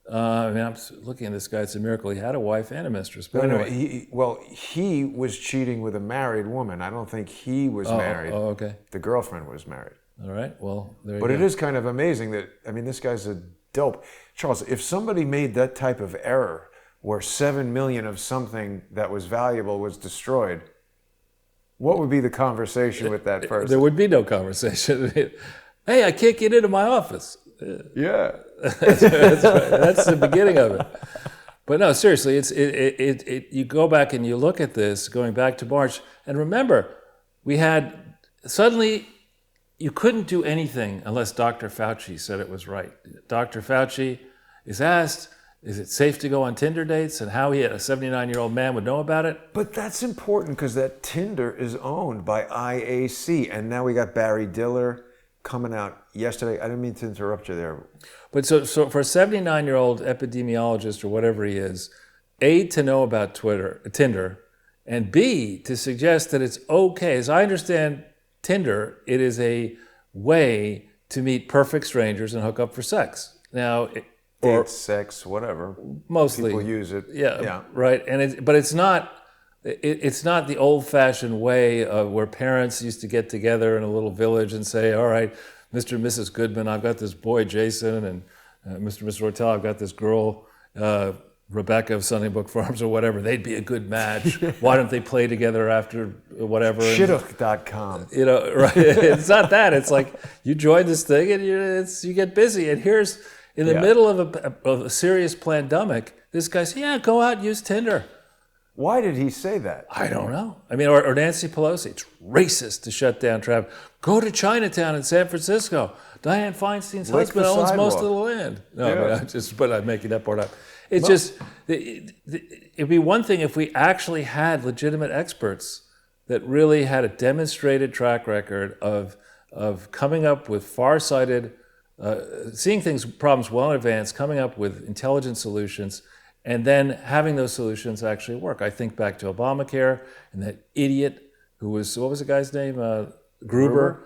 I mean, I'm looking at this guy. It's a miracle he had a wife and a mistress. But No, anyway. he was cheating with a married woman. I don't think he was married. Oh, okay. The girlfriend was married. All right. Well, there you But go. it is kind of amazing that, I mean, this guy's a dope. Charles, if somebody made that type of error where 7 million of something that was valuable was destroyed, what would be the conversation with that person? There would be no conversation. Hey, I can't get into my office. Yeah. That's right. That's the beginning of it. But no, seriously, you go back and you look at this, going back to March, and remember, we had suddenly you couldn't do anything unless Dr. Fauci said it was right. Dr. Fauci is asked, is it safe to go on Tinder dates, and how he, a 79-year-old man, would know about it? But that's important because that Tinder is owned by IAC, and now we got Barry Diller coming out yesterday. I didn't mean to interrupt you there. But so for a 79-year-old epidemiologist or whatever he is, A, to know about Tinder, and B, to suggest that it's okay. As I understand Tinder, it is a way to meet perfect strangers and hook up for sex. Now, Date, sex, whatever. mostly People use it. Yeah, right. But it's not the old-fashioned way where parents used to get together in a little village and say, all right, Mr. and Mrs. Goodman, I've got this boy, Jason, and Mr. and Mrs. Ortel, I've got this girl, Rebecca of Sunnybrook Farms or whatever. They'd be a good match. Why don't they play together after whatever? Shidduch.com. You know, right? It's not that. It's like you join this thing and you get busy. And here's, in the middle of a serious pandemic, this guy says, yeah, go out and use Tinder. Why did he say that? I don't know. I mean, or Nancy Pelosi. It's racist to shut down traffic. Go to Chinatown in San Francisco. Dianne Feinstein's husband owns most of the land. No, I mean, but I'm making that part up. It's just, it'd be one thing if we actually had legitimate experts that really had a demonstrated track record of coming up with far-sighted, seeing problems well in advance, coming up with intelligent solutions, and then having those solutions actually work. I think back to Obamacare and that idiot who was, what was the guy's name? Gruber?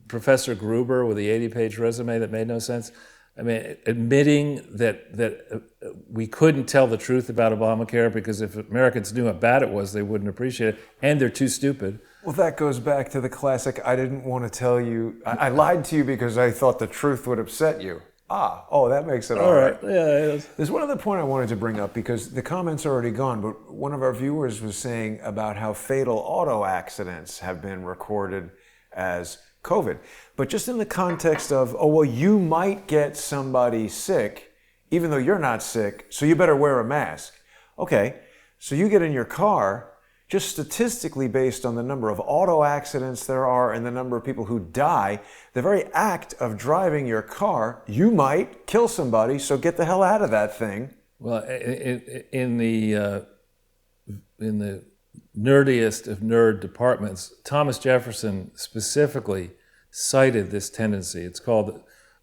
Professor Gruber with the 80-page resume that made no sense. I mean, admitting that we couldn't tell the truth about Obamacare because if Americans knew how bad it was, they wouldn't appreciate it, and they're too stupid. Well, that goes back to the classic, I didn't want to tell you, I lied to you because I thought the truth would upset you. That makes it all right. Yeah. There's one other point I wanted to bring up because the comment's already gone, but one of our viewers was saying about how fatal auto accidents have been recorded as COVID. But just in the context of, you might get somebody sick, even though you're not sick, so you better wear a mask. Okay, so you get in your car, just statistically based on the number of auto accidents there are and the number of people who die, the very act of driving your car, you might kill somebody, so get the hell out of that thing. Well, in the nerdiest of nerd departments, Thomas Jefferson specifically cited this tendency. It's called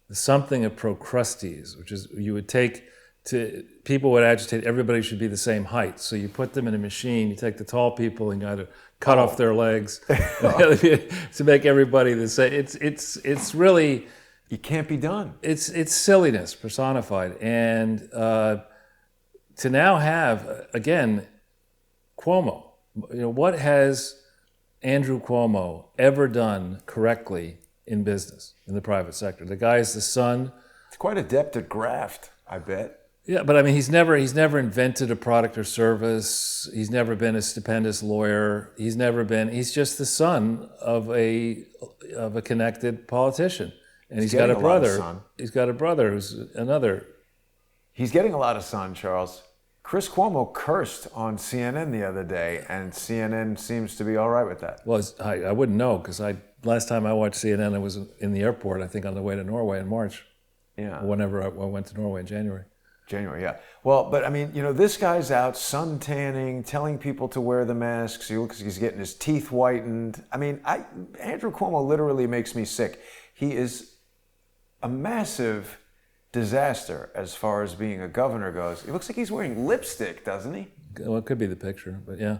the something of Procrustes, which is you would take people would agitate everybody should be the same height. So you put them in a machine, you take the tall people and you either cut off their legs to make everybody the same. It's really... It can't be done. It's silliness personified. And to now have, again, Cuomo. What has Andrew Cuomo ever done correctly in business, in the private sector? The guy is the son. It's quite adept at graft, I bet. Yeah, but I mean, he's never invented a product or service. He's never been a stupendous lawyer. He's just the son of a connected politician. And he's got a brother. He's got a brother who's another. He's getting a lot of sun, Charles. Chris Cuomo cursed on CNN the other day, and CNN seems to be all right with that. Well, I wouldn't know, because last time I watched CNN, I was in the airport, I think on the way to Norway in March. Yeah. Whenever I went to Norway in January. Yeah. Well, but I mean, this guy's out sun tanning, telling people to wear the masks. He looks like he's getting his teeth whitened. I mean, Andrew Cuomo literally makes me sick. He is a massive disaster as far as being a governor goes. He looks like he's wearing lipstick, doesn't he? Well, it could be the picture, but yeah.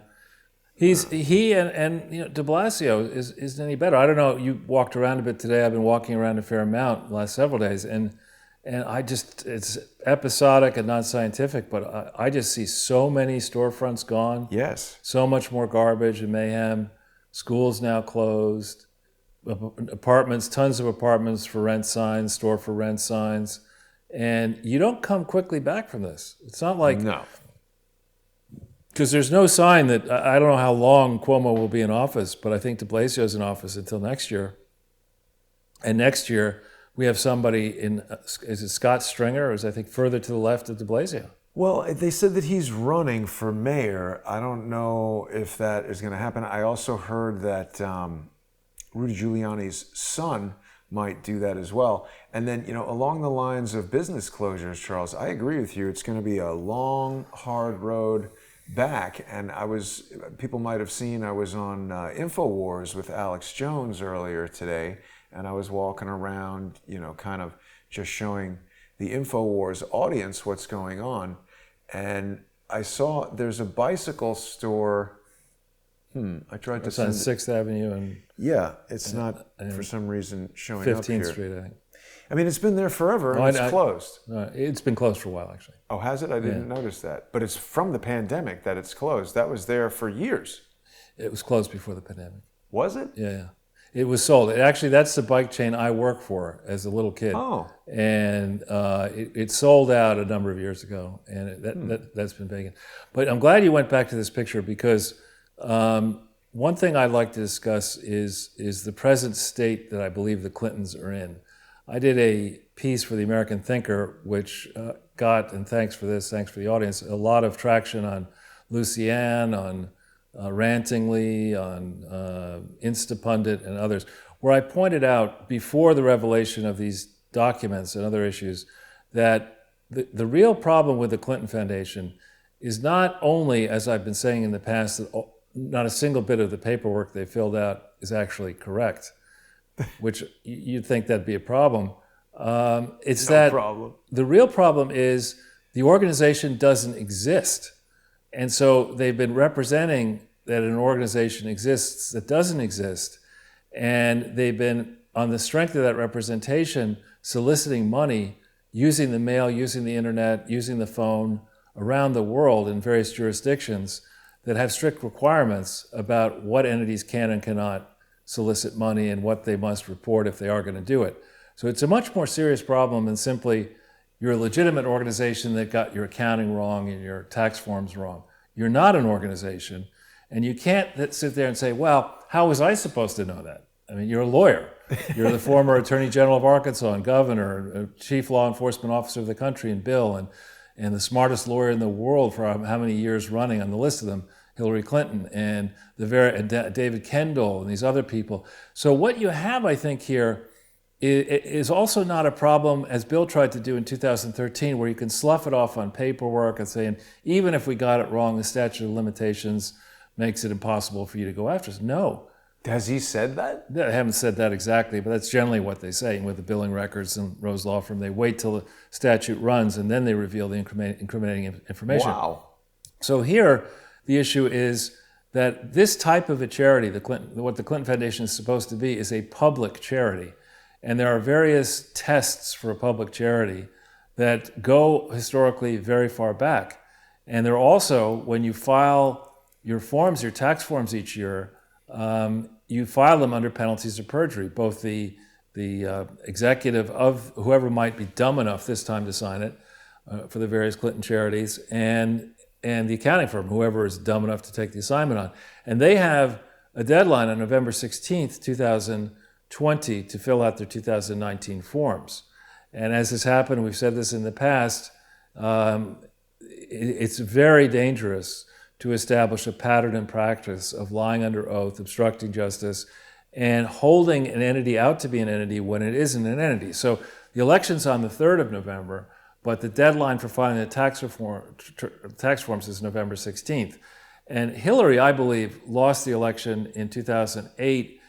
He and de Blasio isn't any better. I don't know. You walked around a bit today. I've been walking around a fair amount the last several days, and And it's episodic and not scientific, but I just see so many storefronts gone. Yes. So much more garbage and mayhem. Schools now closed. Apartments, tons of apartments for rent signs, store for rent signs. And you don't come quickly back from this. It's not like... No. Because there's no sign that... I don't know how long Cuomo will be in office, but I think de Blasio's in office until next year. And next year, we have somebody in... Is it Scott Stringer, or is I think further to the left of de Blasio? Well, they said that he's running for mayor. I don't know if that is going to happen. I also heard that Rudy Giuliani's son might do that as well. And then, along the lines of business closures, Charles, I agree with you. It's going to be a long, hard road back. And people might have seen, I was on InfoWars with Alex Jones earlier today, and I was walking around, kind of just showing the InfoWars audience what's going on. And I saw there's a bicycle store. I tried to It's on 6th Avenue and... Yeah, it's not for some reason showing up 15th here. Street, I think. I mean, it's been there forever and it's closed. No, it's been closed for a while, actually. Oh, has it? I didn't notice that. But it's from the pandemic that it's closed. That was there for years. It was closed before the pandemic. Was it? Yeah. It was sold. Actually, that's the bike chain I worked for as a little kid. Oh. And it sold out a number of years ago, and that's been vacant. But I'm glad you went back to this picture because one thing I'd like to discuss is the present state that I believe the Clintons are in. I did a piece for the American Thinker, which got, and thanks for the audience, a lot of traction on Lucianne, on Rantingly, on Instapundit and others, where I pointed out before the revelation of these documents and other issues that the real problem with the Clinton Foundation is not only, as I've been saying in the past, that not a single bit of the paperwork they filled out is actually correct, which you'd think that'd be a problem. It's no problem. The real problem is the organization doesn't exist. And so they've been representing that an organization exists that doesn't exist. And they've been, on the strength of that representation, soliciting money, using the mail, using the internet, using the phone around the world in various jurisdictions that have strict requirements about what entities can and cannot solicit money and what they must report if they are going to do it. So it's a much more serious problem than simply you're a legitimate organization that got your accounting wrong and your tax forms wrong. You're not an organization, and you can't sit there and say, well, how was I supposed to know that? I mean, you're a lawyer. You're the former Attorney General of Arkansas and governor, chief law enforcement officer of the country and Bill, and the smartest lawyer in the world for how many years running on the list of them, Hillary Clinton and David Kendall and these other people. So what you have, I think, here is also not a problem, as Bill tried to do in 2013, where you can slough it off on paperwork and saying, even if we got it wrong, the statute of limitations makes it impossible for you to go after us. No. Has he said that? I haven't said that exactly, but that's generally what they say. With the billing records and Rose Law Firm, they wait till the statute runs and then they reveal the incriminating information. Wow. So here, the issue is that this type of a charity, what the Clinton Foundation is supposed to be, is a public charity. And there are various tests for a public charity that go historically very far back. And there are also, when you file your forms, your tax forms each year, you file them under penalties of perjury. Both the executive of whoever might be dumb enough this time to sign it for the various Clinton charities, and the accounting firm, whoever is dumb enough to take the assignment on. And they have a deadline on November 16th, 2020 to fill out their 2019 forms. And as has happened, we've said this in the past, it's very dangerous to establish a pattern and practice of lying under oath, obstructing justice, and holding an entity out to be an entity when it isn't an entity. So the election's on the 3rd of November, but the deadline for filing the tax forms is November 16th. And Hillary, I believe, lost the election in 2008.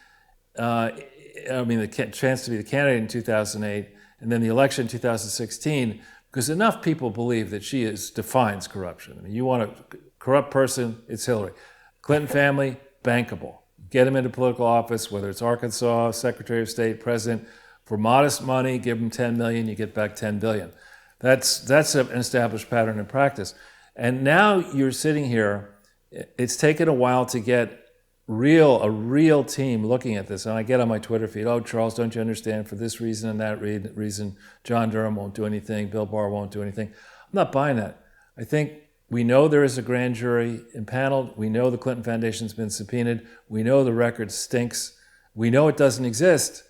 The chance to be the candidate in 2008, and then the election in 2016, because enough people believe that she defines corruption. I mean, you want a corrupt person, it's Hillary. Clinton family, bankable. Get them into political office, whether it's Arkansas, Secretary of State, President, For modest money, give them 10 million, you get back 10 billion. That's an established pattern in practice. And now you're sitting here, it's taken a while to get a real team looking at this. And I get on my Twitter feed, oh, Charles, don't you understand? For this reason and that reason, John Durham won't do anything, Bill Barr won't do anything. I'm not buying that. I think we know there is a grand jury impaneled. We know the Clinton Foundation's been subpoenaed. We know the record stinks. We know it doesn't exist.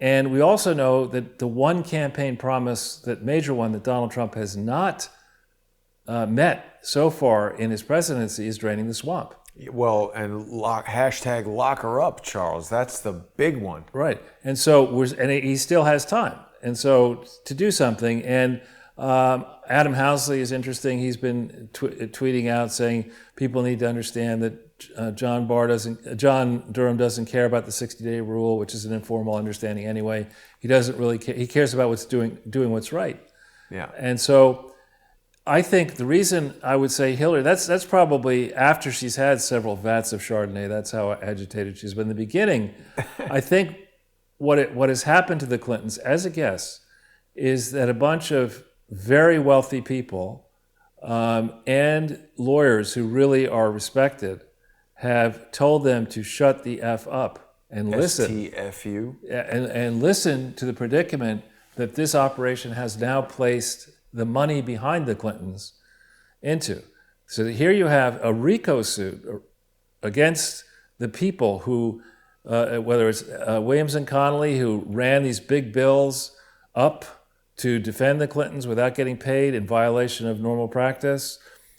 And we also know that the one campaign promise, that major one that Donald Trump has not met so far in his presidency, is draining the swamp. Well, and hashtag lock her up, Charles. That's the big one. Right. And so he still has time. And so to do something. And Adam Housley is interesting. He's been tweeting out saying people need to understand that John Durham doesn't care about the 60-day rule, which is an informal understanding anyway. He doesn't really care. He cares about doing what's right. Yeah. And so I think the reason I would say Hillary, that's probably after she's had several vats of Chardonnay. That's how agitated she's been. In the beginning, I think what has happened to the Clintons, as a guess, is that a bunch of very wealthy people and lawyers who really are respected have told them to shut the F up and listen. STFU. And listen to the predicament that this operation has now placed the money behind the Clintons into. So here you have a RICO suit against the people who, whether it's Williams and Connolly, who ran these big bills up to defend the Clintons without getting paid in violation of normal practice,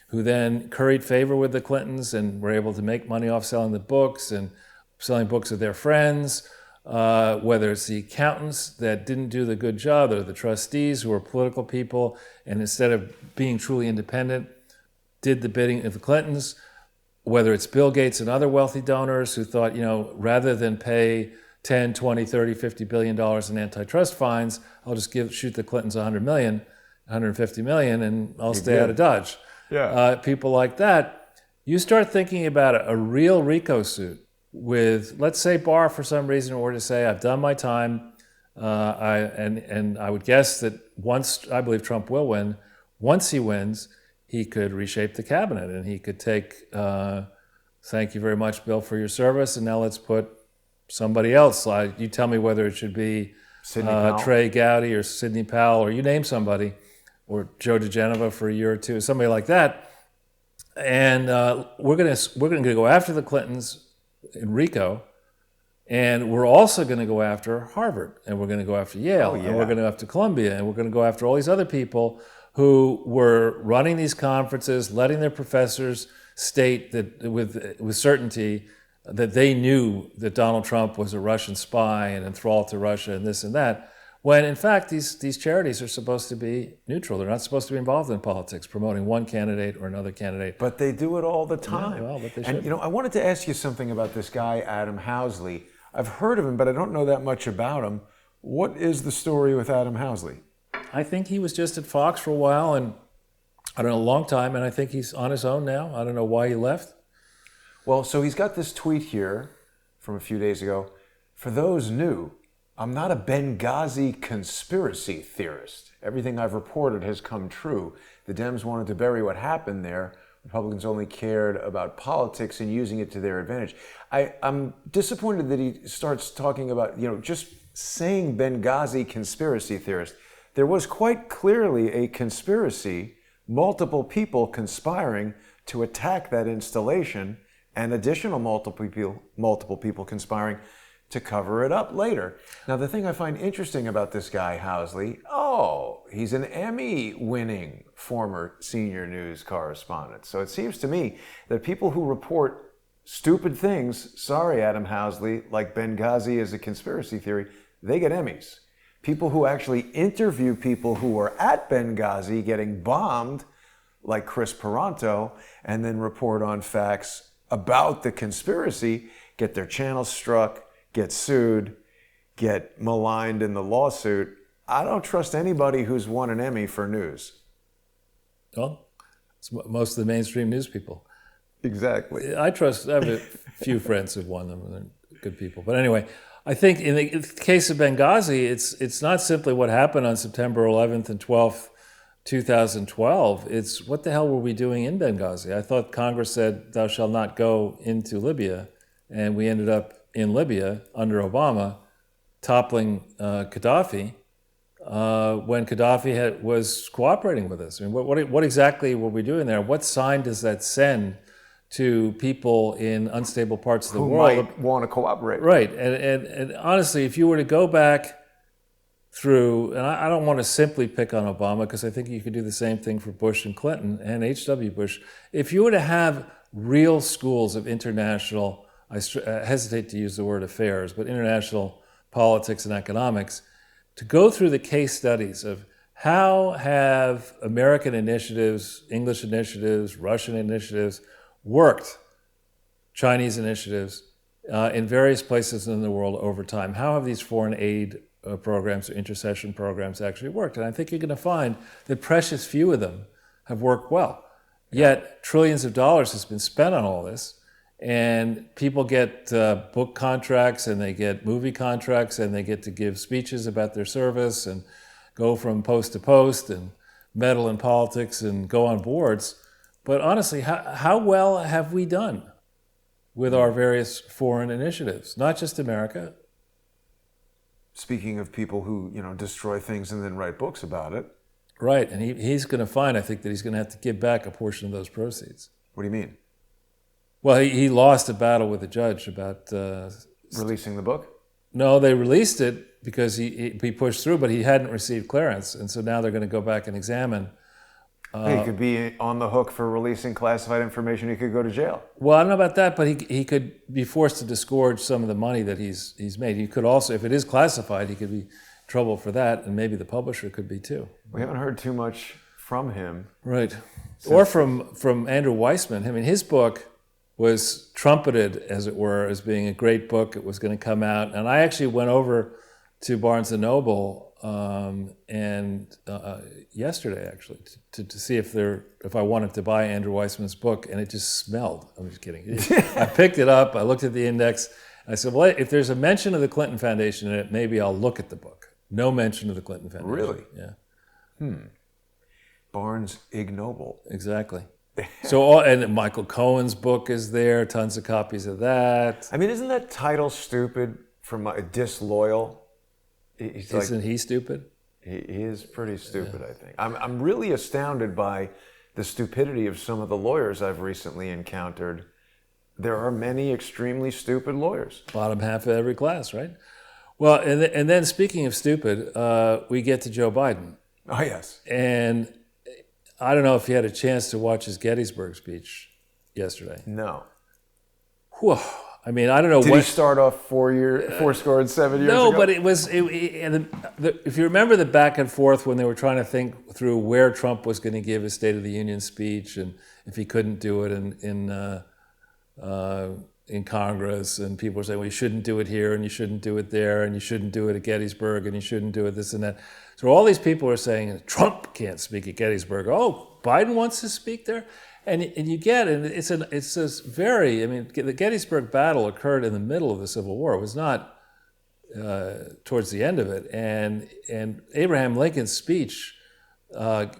who then curried favor with the Clintons and were able to make money off selling the books and selling books of their friends, whether it's the accountants that didn't do the good job, or the trustees who were political people and instead of being truly independent, did the bidding of the Clintons, whether it's Bill Gates and other wealthy donors who thought, rather than pay 10, 20, 30, 50 billion dollars in antitrust fines, I'll just shoot the Clintons 100 million, 150 million, and I'll stay out of Dodge. Yeah. People like that, you start thinking about a real RICO suit with, let's say, Barr for some reason were to say, I've done my time, and I would guess that I believe Trump will win, once he wins, he could reshape the cabinet and he could take, thank you very much, Bill, for your service, and now let's put somebody else. You tell me whether it should be Trey Gowdy or Sidney Powell, or you name somebody, or Joe DeGenova for a year or two, somebody like that. And we're gonna go after the Clintons in RICO, and we're also going to go after Harvard, and we're going to go after Yale, and we're going to go after Columbia, and we're going to go after all these other people who were running these conferences, letting their professors state that with certainty that they knew that Donald Trump was a Russian spy and enthralled to Russia and this and that, when in fact these charities are supposed to be neutral. They're not supposed to be involved in politics, promoting one candidate or another candidate. But they do it all the time. Yeah, well, but they should. And I wanted to ask you something about this guy, Adam Housley. I've heard of him, but I don't know that much about him. What is the story with Adam Housley? I think he was just at Fox for a while, and I don't know, a long time, and I think he's on his own now. I don't know why he left. Well, so he's got this tweet here from a few days ago. For those new, I'm not a Benghazi conspiracy theorist. Everything I've reported has come true. The Dems wanted to bury what happened there. Republicans only cared about politics and using it to their advantage. I'm disappointed that he starts talking about, just saying Benghazi conspiracy theorist. There was quite clearly a conspiracy, multiple people conspiring to attack that installation, and additional multiple people conspiring to cover it up later. Now, the thing I find interesting about this guy, Housley, he's an Emmy-winning former senior news correspondent. So it seems to me that people who report stupid things, sorry, Adam Housley, like Benghazi is a conspiracy theory, they get Emmys. People who actually interview people who were at Benghazi getting bombed, like Chris Peranto, and then report on facts about the conspiracy, get their channels struck, get sued, get maligned in the lawsuit. I don't trust anybody who's won an Emmy for news. Well, it's most of the mainstream news people. Exactly. I have a few friends who've won them, and they're good people. But anyway, I think in the case of Benghazi, it's not simply what happened on September 11th and 12th, 2012. It's what the hell were we doing in Benghazi? I thought Congress said, thou shalt not go into Libya, and we ended up in Libya under Obama, toppling Gaddafi, when Gaddafi was cooperating with us. I mean, what exactly were we doing there? What sign does that send to people in unstable parts of the world who might want to cooperate? Right, and honestly, if you were to go back through, and I don't want to simply pick on Obama because I think you could do the same thing for Bush and Clinton and H.W. Bush. If you were to have real schools of international, I hesitate to use the word affairs, but international politics and economics, to go through the case studies of how have American initiatives, English initiatives, Russian initiatives worked, Chinese initiatives, in various places in the world over time. How have these foreign aid programs or intercession programs actually worked? And I think you're going to find that precious few of them have worked well. Yet trillions of dollars has been spent on all this, and people get book contracts and they get movie contracts and they get to give speeches about their service and go from post to post and meddle in politics and go on boards. But honestly, how well have we done with our various foreign initiatives? Not just America. Speaking of people who, destroy things and then write books about it. Right, and he's going to find, I think, that he's going to have to give back a portion of those proceeds. What do you mean? Well, he lost a battle with the judge about... releasing the book? No, they released it because he pushed through, but he hadn't received clearance. And so now they're going to go back and examine. He could be on the hook for releasing classified information. He could go to jail. Well, I don't know about that, but he could be forced to disgorge some of the money that he's made. He could also, if it is classified, he could be in trouble for that, and maybe the publisher could be too. We haven't heard too much from him. Right. Or from Andrew Weissman. I mean, his book was trumpeted, as it were, as being a great book. It was going to come out. And I actually went over to Barnes & Noble yesterday, actually, to see if I wanted to buy Andrew Weissman's book, and it just smelled. I'm just kidding. I picked it up, I looked at the index, and I said, well, if there's a mention of the Clinton Foundation in it, maybe I'll look at the book. No mention of the Clinton Foundation. Really? Yeah. Barnes ignoble. Exactly. So, and Michael Cohen's book is there, tons of copies of that. I mean, isn't that title stupid from disloyal? Isn't he stupid? He is pretty stupid, yeah. I think. I'm really astounded by the stupidity of some of the lawyers I've recently encountered. There are many extremely stupid lawyers. Bottom half of every class, right? Well, and then speaking of stupid, we get to Joe Biden. Oh, yes. And I don't know if you had a chance to watch his Gettysburg speech yesterday. No. Whew. I mean, I don't know. Did he start off 7 years no, ago? but it was. If you remember the back and forth when they were trying to think through where Trump was going to give his State of the Union speech, and if he couldn't do it in Congress, and people were saying, well, you shouldn't do it here, and you shouldn't do it there, and you shouldn't do it at Gettysburg, and you shouldn't do it this and that. So all these people were saying, Trump can't speak at Gettysburg. Oh, Biden wants to speak there? And you get, and it's this very, the Gettysburg battle occurred in the middle of the Civil War. It was not towards the end of it. And Abraham Lincoln's speech,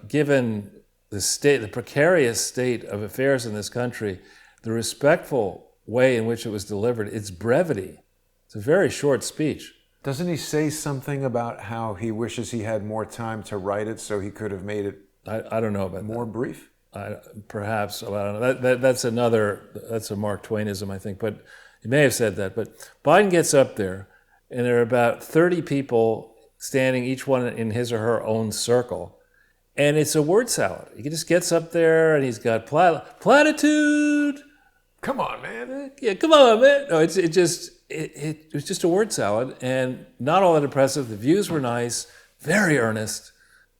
given the precarious state of affairs in this country, the respectful way in which it was delivered, its brevity. It's a very short speech. Doesn't he say something about how he wishes he had more time to write it so he could have made it I don't know about more brief? Perhaps. I don't know. That's a Mark Twainism, I think, but he may have said that. But Biden gets up there, and there are about 30 people standing, each one in his or her own circle, and it's a word salad. He just gets up there, and he's got platitude. Come on, man. Yeah, come on, man. No, it was just a word salad, and not all that impressive. The views were nice, very earnest,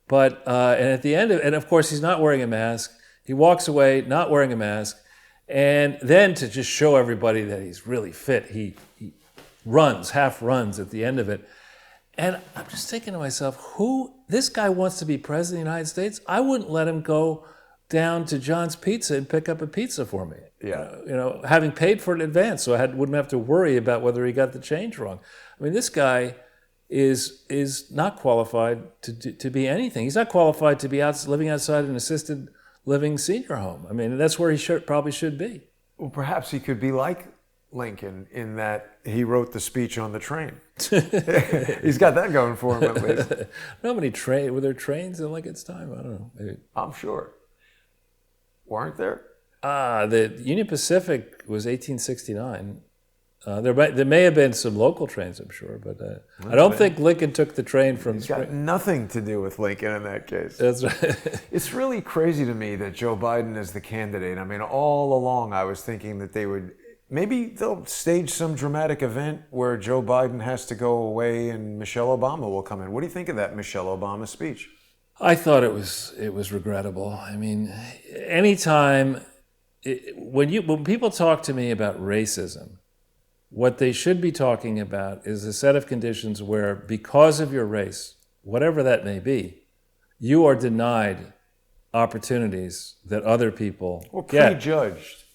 but and at the end and of course he's not wearing a mask. He walks away not wearing a mask, and then to just show everybody that he's really fit, he half runs at the end of it. And I'm just thinking to myself, this guy wants to be president of the United States? I wouldn't let him go down to John's Pizza and pick up a pizza for me. Yeah. Having paid for it in advance, so I wouldn't have to worry about whether he got the change wrong. I mean, this guy is not qualified to be anything. He's not qualified to be living outside an assisted living senior home. I mean, that's where he probably should be. Well, perhaps he could be like Lincoln in that he wrote the speech on the train. He's got that going for him at least. How many were there trains in Lincoln's time? I don't know. Maybe. I'm sure. Weren't there? The Union Pacific was 1869. There may have been some local trains, I'm sure, but I don't think Lincoln took the train from. It's got nothing to do with Lincoln in that case. That's right. It's really crazy to me that Joe Biden is the candidate. I mean, all along I was thinking that they'll stage some dramatic event where Joe Biden has to go away and Michelle Obama will come in. What do you think of that Michelle Obama speech? I thought it was regrettable. I mean, anytime when people talk to me about racism, what they should be talking about is a set of conditions where, because of your race, whatever that may be, you are denied opportunities that other people get.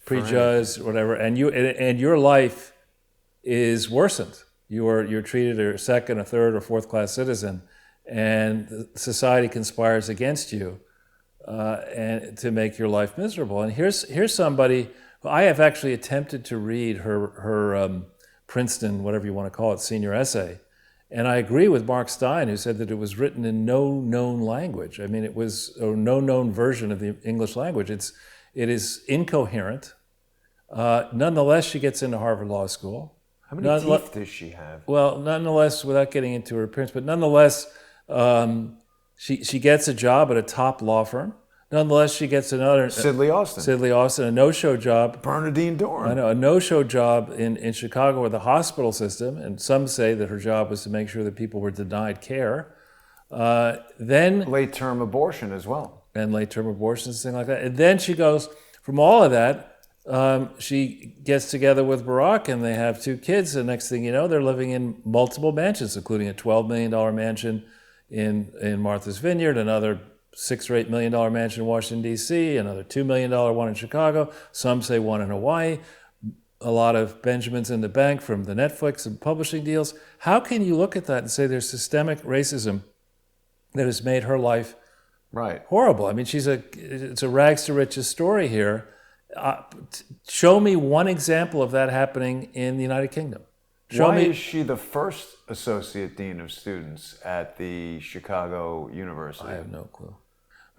Prejudged, whatever, and your life is worsened. You're treated a second, a third, or fourth class citizen, and society conspires against you and to make your life miserable. And here's somebody. I have actually attempted to read her Princeton, whatever you want to call it, senior essay. And I agree with Mark Stein, who said that it was written in no known language. I mean, it was no known version of the English language. It is incoherent. Nonetheless, she gets into Harvard Law School. How many teeth does she have? Well, nonetheless, without getting into her appearance, but nonetheless, she gets a job at a top law firm. Nonetheless, she gets another... Sidley Austin, a no-show job. Bernadine Dorn. I know, a no-show job in Chicago with the hospital system, and some say that her job was to make sure that people were denied care. Then... Late-term abortion as well. And late-term abortions, things like that. And then she goes, from all of that, she gets together with Barack, and they have 2 kids, and next thing you know, they're living in multiple mansions, including a $12 million mansion in Martha's Vineyard, another $6 or $8 million mansion in Washington, D.C., another $2 million one in Chicago, some say one in Hawaii, a lot of Benjamins in the bank from the Netflix and publishing deals. How can you look at that and say there's systemic racism that has made her life horrible? I mean, it's a rags to riches story here. Show me one example of that happening in the United Kingdom. Why is she the first associate dean of students at the Chicago University? I have no clue.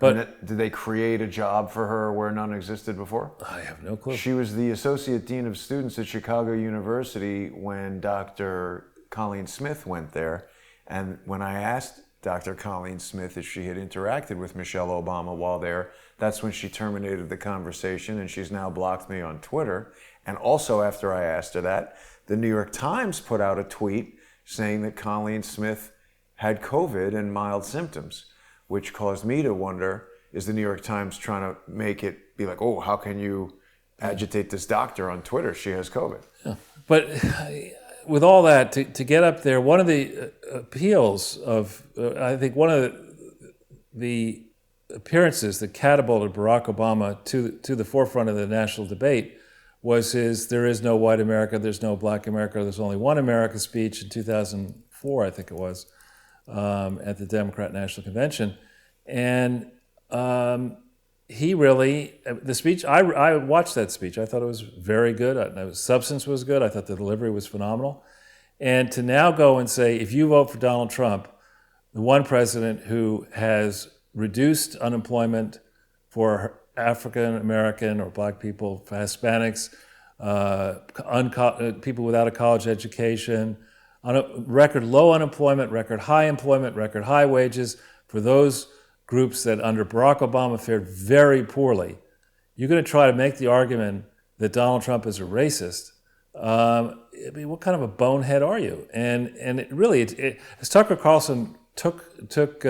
But did they create a job for her where none existed before? I have no clue. She was the associate dean of students at Chicago University when Dr. Colleen Smith went there. And when I asked Dr. Colleen Smith if she had interacted with Michelle Obama while there, that's when she terminated the conversation, and she's now blocked me on Twitter. And also after I asked her that, the New York Times put out a tweet saying that Colleen Smith had COVID and mild symptoms, which caused me to wonder, is the New York Times trying to make it be like, oh, how can you agitate this doctor on Twitter? She has COVID. Yeah. But with all that, to get up there, one of the appeals of, I think one of the appearances that catapulted Barack Obama to the forefront of the national debate was his "There is no white America, there's no black America, there's only one America" speech in 2004, I think it was, at the Democrat National Convention. And he really, the speech, I watched that speech. I thought it was very good. The substance was good. I thought the delivery was phenomenal. And to now go and say, if you vote for Donald Trump, the one president who has reduced unemployment for African American or black people, for Hispanics, people without a college education, on a record low unemployment, record high wages, for those groups that under Barack Obama fared very poorly, you're going to try to make the argument that Donald Trump is a racist. I mean, what kind of a bonehead are you? And it really, as Tucker Carlson took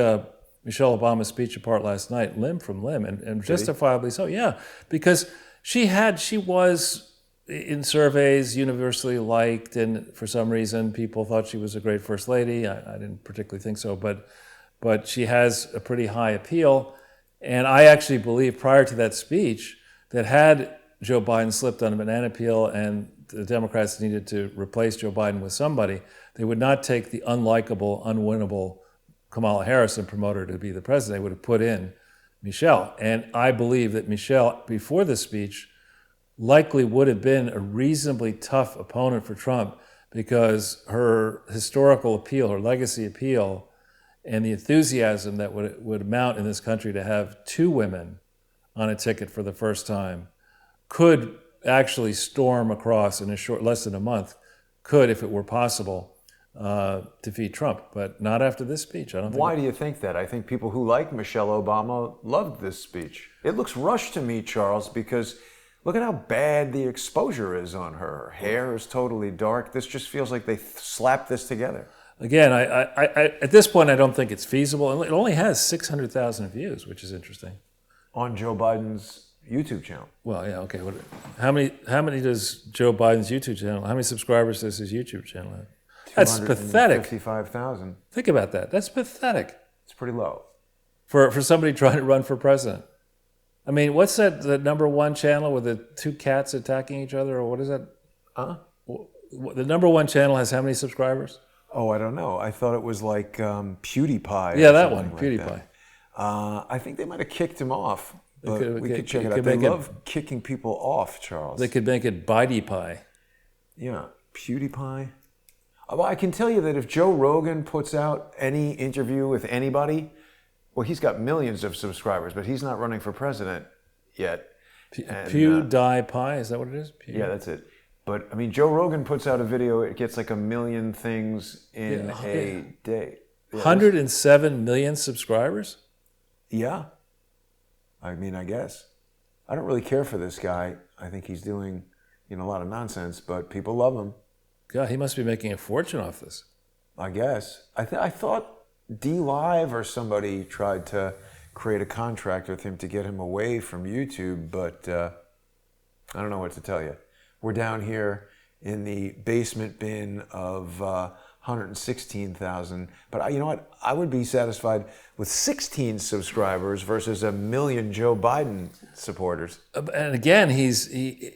Michelle Obama's speech apart last night, limb from limb, and justifiably so. Yeah, because she was in surveys universally liked, and for some reason people thought she was a great first lady. I didn't particularly think so, but she has a pretty high appeal. And I actually believe prior to that speech that had Joe Biden slipped on a banana peel and the Democrats needed to replace Joe Biden with somebody, they would not take the unlikable, unwinnable Kamala Harris and promote her to be the president. They would have put in Michelle. And I believe that Michelle, before the speech, likely would have been a reasonably tough opponent for Trump because her historical appeal, her legacy appeal, and the enthusiasm that would mount in this country to have two women on a ticket for the first time could actually storm across in less than a month, could, if it were possible, defeat Trump. But not after this speech. I don't think. Why do you think that? I think people who like Michelle Obama loved this speech. It looks rushed to me, Charles, because look at how bad the exposure is on her. Her hair is totally dark. This just feels like they slapped this together. Again, I at this point, I don't think it's feasible. It only has 600,000 views, which is interesting. On Joe Biden's YouTube channel. Well, yeah, okay. How many does Joe Biden's YouTube channel? How many subscribers does his YouTube channel have? That's pathetic. 55,000. Think about that. That's pathetic. It's pretty low for somebody trying to run for president. I mean, what's that? The number one channel with the two cats attacking each other, or what is that? The number one channel has how many subscribers? Oh, I don't know. I thought it was like PewDiePie. Yeah, that one, like PewDiePie. That. I think they might have kicked him off, but we could check it out. They love kicking people off, Charles. They could make it BideyPie. Yeah, PewDiePie. Well, I can tell you that if Joe Rogan puts out any interview with anybody, well, he's got millions of subscribers, but he's not running for president yet. PewDiePie, is that what it is? Yeah, that's it. But, I mean, Joe Rogan puts out a video, it gets like 1 million things in a day. Yeah, 107 million subscribers? Yeah. I mean, I guess. I don't really care for this guy. I think he's doing, a lot of nonsense, but people love him. God, he must be making a fortune off this. I guess. I thought DLive or somebody tried to create a contract with him to get him away from YouTube, but I don't know what to tell you. We're down here in the basement bin of 116,000. But you know what? I would be satisfied with 16 subscribers versus 1 million Joe Biden supporters. And again,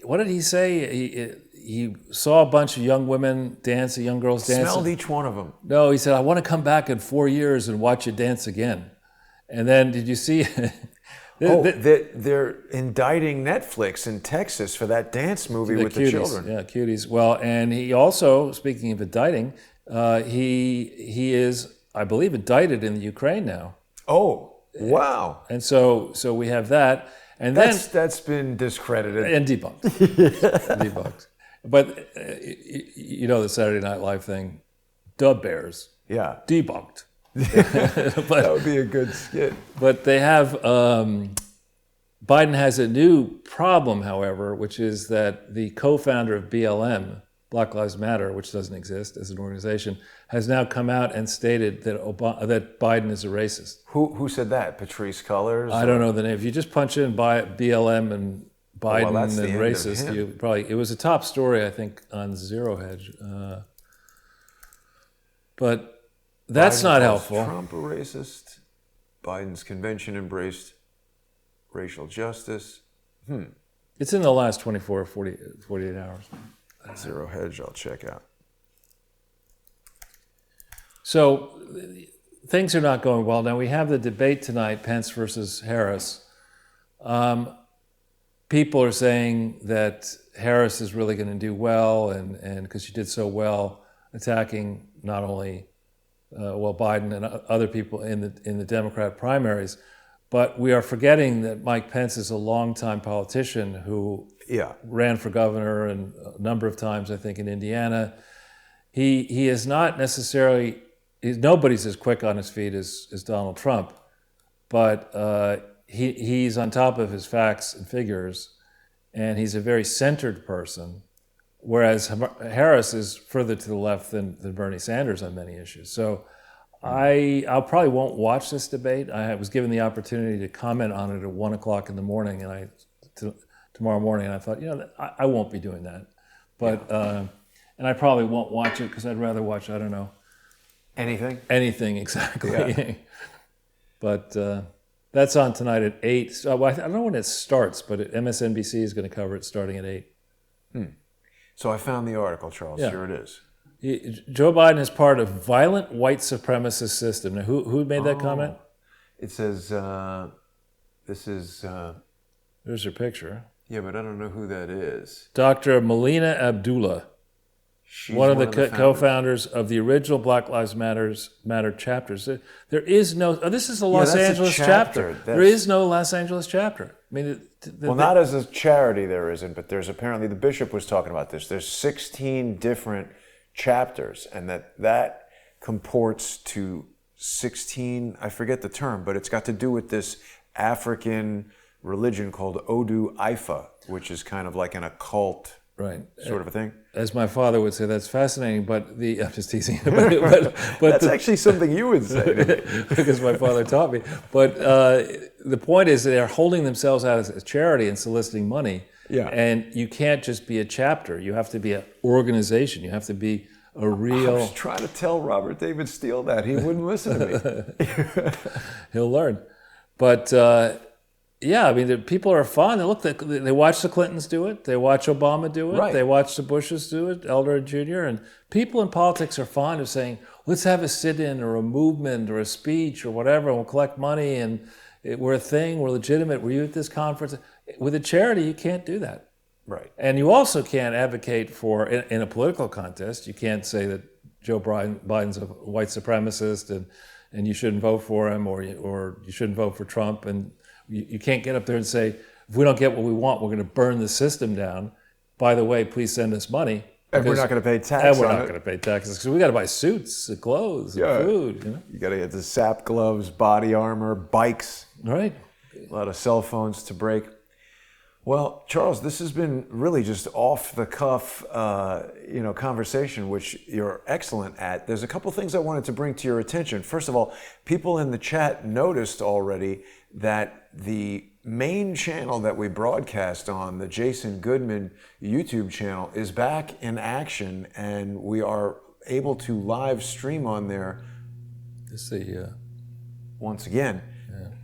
what did he say? He saw a bunch of young women dance, young girls dancing. Smelled each one of them. No, he said, I want to come back in 4 years and watch you dance again. And then did you see... They're indicting Netflix in Texas for that dance movie with the children. Yeah, cuties. Well, and he also, speaking of indicting, he is, I believe, indicted in the Ukraine now. Oh, wow! And so we have that, and that's been discredited and debunked. Debunked. But the Saturday Night Live thing, the Bears. Yeah. Debunked. But, that would be a good skit. But they have, Biden has a new problem, however, which is that the co-founder of BLM, Black Lives Matter, which doesn't exist as an organization, has now come out and stated that that Biden is a racist. Who said that? Patrice Cullors? I don't know the name. If you just punch in BLM and Biden and racist, it was a top story, I think, on Zero Hedge. But that's Biden not helpful. Trump a racist. Biden's convention embraced racial justice. It's in the last 24 or 48 hours. Zero Hedge, I'll check out. So things are not going well. Now we have the debate tonight, Pence versus Harris. People are saying that Harris is really going to do well, and because she did so well attacking not only Biden and other people in the Democrat primaries, but we are forgetting that Mike Pence is a longtime politician who ran for governor and a number of times, I think, in Indiana. He is not necessarily, nobody's as quick on his feet as Donald Trump, but he's on top of his facts and figures, and he's a very centered person. Whereas Harris is further to the left than Bernie Sanders on many issues. So I probably won't watch this debate. I was given the opportunity to comment on it at 1 o'clock in the morning, and tomorrow morning, and I thought, I won't be doing that. But and I probably won't watch it because I'd rather watch, I don't know. Anything? Anything, exactly. Yeah. But That's on tonight at 8. So I don't know when it starts, but MSNBC is going to cover it starting at 8. So I found the article, Charles. Yeah. Here it is. Joe Biden is part of violent white supremacist system. Now, who made that comment? It says, this is, There's her picture. yeah, but I don't know who that is. Dr. Melina Abdullah, She's one of the founders. co-founders of the original Black Lives Matter chapters. There is no, this is the Los that's a Angeles chapter. chapter. There is no Los Angeles chapter. I mean, Well, not as a charity there isn't, but there's apparently, the bishop was talking about this, there's 16 different chapters, and that comports to 16, I forget the term, but it's got to do with this African religion called Odu Ifa, which is kind of like an occult right. sort of a thing. As my father would say, that's fascinating, but I'm just teasing. but That's actually something you would say to me. because my father taught me. But the point is they're holding themselves out as a charity and soliciting money. Yeah. And you can't just be a chapter. You have to be an organization. You have to be a I real... was trying to tell Robert David Steele that. He wouldn't listen to me. He'll learn. But yeah, I mean, the people are fun. They watch the Clintons do it. They watch Obama do it. Right. They watch the Bushes do it, Elder and Junior. And people in politics are fond of saying, let's have a sit-in or a movement or a speech or whatever, and we'll collect money, and we're a thing, we're legitimate. Were you at this conference? With a charity, you can't do that. Right. And you also can't advocate for, in a political contest, you can't say that Joe Biden's a white supremacist and you shouldn't vote for him, or you shouldn't vote for Trump. And you can't get up there and say, if we don't get what we want, we're going to burn the system down. By the way, please send us money. And we're not going to pay tax And we're on not it. going to pay taxes because we got to buy suits and clothes and Yeah. food. You know? You got to get the sap gloves, body armor, bikes, Right. a lot of cell phones to break. Well, Charles, this has been really just off the cuff, conversation, which you're excellent at. There's a couple things I wanted to bring to your attention. First of all, people in the chat noticed already that the main channel that we broadcast on, the Jason Goodman YouTube channel, is back in action, and we are able to live stream on there Let's see. once again.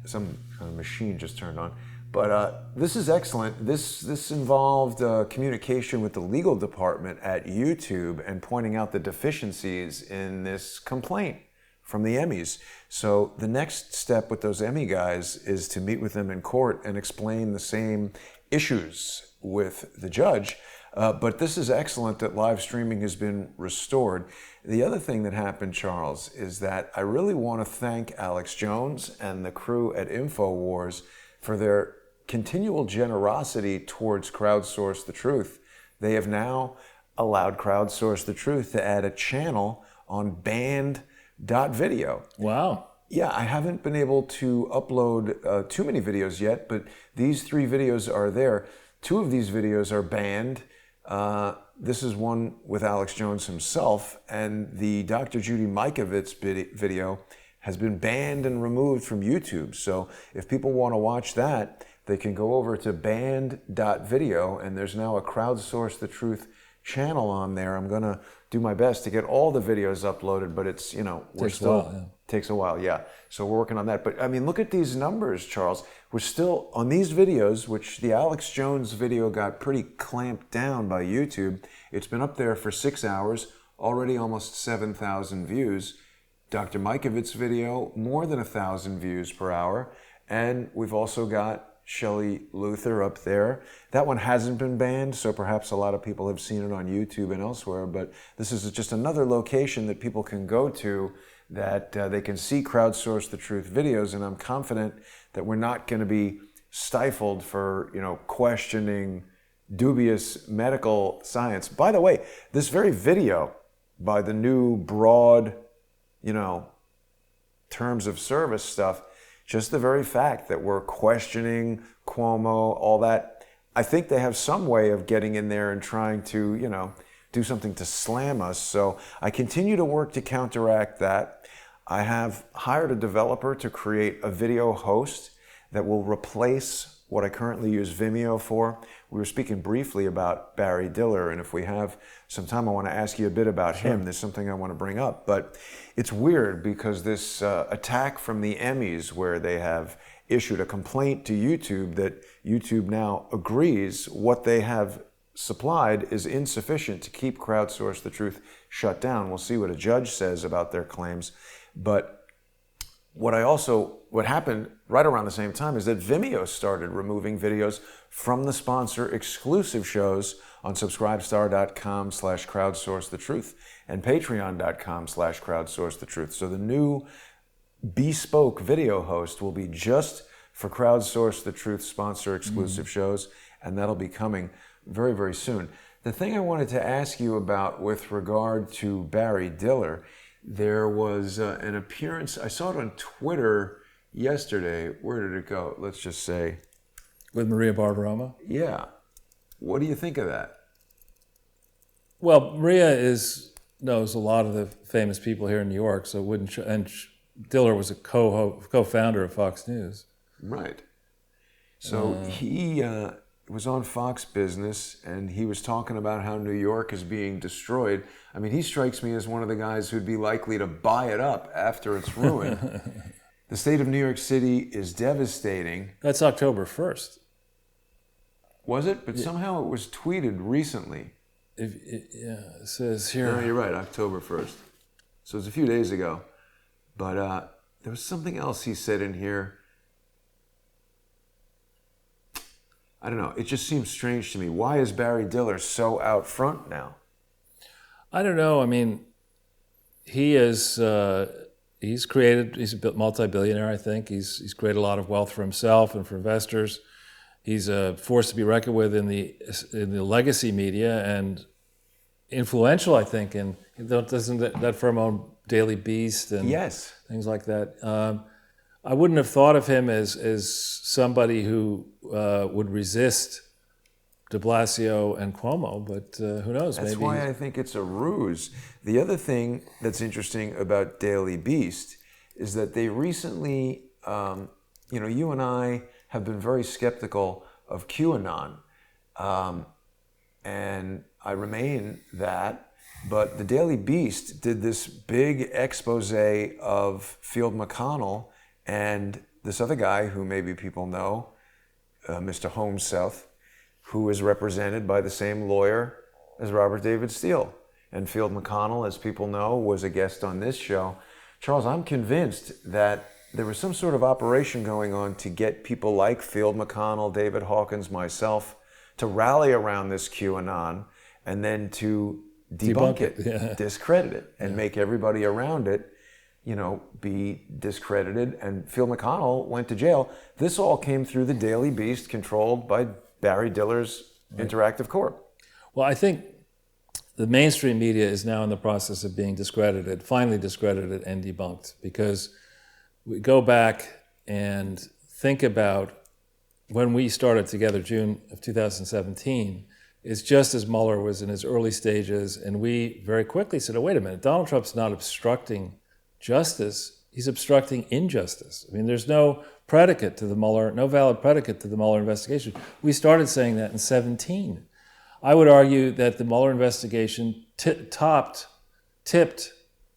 Some kind of machine just turned on. But this is excellent. This involved communication with the legal department at YouTube and pointing out the deficiencies in this complaint from the Emmys. So the next step with those Emmy guys is to meet with them in court and explain the same issues with the judge. But this is excellent that live streaming has been restored. The other thing that happened, Charles, is that I really want to thank Alex Jones and the crew at InfoWars for their continual generosity towards Crowdsource the Truth. They have now allowed Crowdsource the Truth to add a channel on banned.video. Wow. Yeah, I haven't been able to upload too many videos yet, but these 3 videos are there. 2 of these videos are banned. This is one with Alex Jones himself, and the Dr. Judy Mikovits video has been banned and removed from YouTube. So if people want to watch that, they can go over to banned.video, and there's now a Crowdsource the Truth channel on there. I'm going to do my best to get all the videos uploaded, but it's, takes a while, yeah. So we're working on that. But I mean, look at these numbers, Charles. We're still on these videos, which the Alex Jones video got pretty clamped down by YouTube. It's been up there for 6 hours, already almost 7,000 views. Dr. Mikovits' video, more than 1,000 views per hour. And we've also got Shelley Luther up there. That one hasn't been banned, so perhaps a lot of people have seen it on YouTube and elsewhere, but this is just another location that people can go to that they can see Crowdsource the Truth videos, and I'm confident that we're not going to be stifled for, questioning dubious medical science. By the way, this very video by the new broad, terms of service stuff, just the very fact that we're questioning Cuomo, all that, I think they have some way of getting in there and trying to, do something to slam us. So I continue to work to counteract that. I have hired a developer to create a video host that will replace what I currently use Vimeo for. We were speaking briefly about Barry Diller, and if we have some time, I want to ask you a bit about him. There's something I want to bring up, but it's weird because this attack from the Emmys, where they have issued a complaint to YouTube that YouTube now agrees what they have supplied is insufficient to keep Crowdsource the Truth shut down. We'll see what a judge says about their claims. But what happened right around the same time is that Vimeo started removing videos from the sponsor exclusive shows on subscribestar.com/crowdsourcethetruth and patreon.com/crowdsourcethetruth. So the new bespoke video host will be just for Crowdsource the Truth sponsor exclusive shows, and that'll be coming very, very soon. The thing I wanted to ask you about with regard to Barry Diller, there was an appearance, I saw it on Twitter yesterday. Where did it go? Let's just say. With Maria Bartiromo? Yeah. What do you think of that? Well, Maria knows a lot of the famous people here in New York, so Diller was a co-founder of Fox News. Right. So he was on Fox Business, and he was talking about how New York is being destroyed. I mean, he strikes me as one of the guys who'd be likely to buy it up after it's ruined. The state of New York City is devastating. That's October 1st. Was it? But somehow it was tweeted recently. It says here. No, you're right, October 1st. So it was a few days ago. But there was something else he said in here. I don't know. It just seems strange to me. Why is Barry Diller so out front now? I don't know. I mean, he's a multi-billionaire, I think. He's created a lot of wealth for himself and for investors. He's a force to be reckoned with in the legacy media and influential, I think. And doesn't that firm own Daily Beast and yes, things like that? I wouldn't have thought of him as somebody who would resist de Blasio and Cuomo, but who knows? That's maybe. why I think it's a ruse. The other thing that's interesting about Daily Beast is that they recently, you and I have been very skeptical of QAnon, and I remain that. But the Daily Beast did this big expose of Field McConnell and this other guy who maybe people know, Mr. Holmes South, who is represented by the same lawyer as Robert David Steele. And Field McConnell, as people know, was a guest on this show. Charles, I'm convinced that there was some sort of operation going on to get people like Field McConnell, David Hawkins, myself, to rally around this QAnon and then to debunk it, discredit it, and make everybody around it, be discredited. And Phil McConnell went to jail. This all came through the Daily Beast, controlled by Barry Diller's Interactive Corp. Well, I think the mainstream media is now in the process of being finally discredited and debunked, because we go back and think about when we started together, June of 2017, it's just as Mueller was in his early stages, and we very quickly said, oh, wait a minute, Donald Trump's not obstructing justice, he's obstructing injustice. I mean, there's no predicate to the Mueller, no valid predicate to the Mueller investigation. We started saying that in 2017. I would argue that the Mueller investigation tipped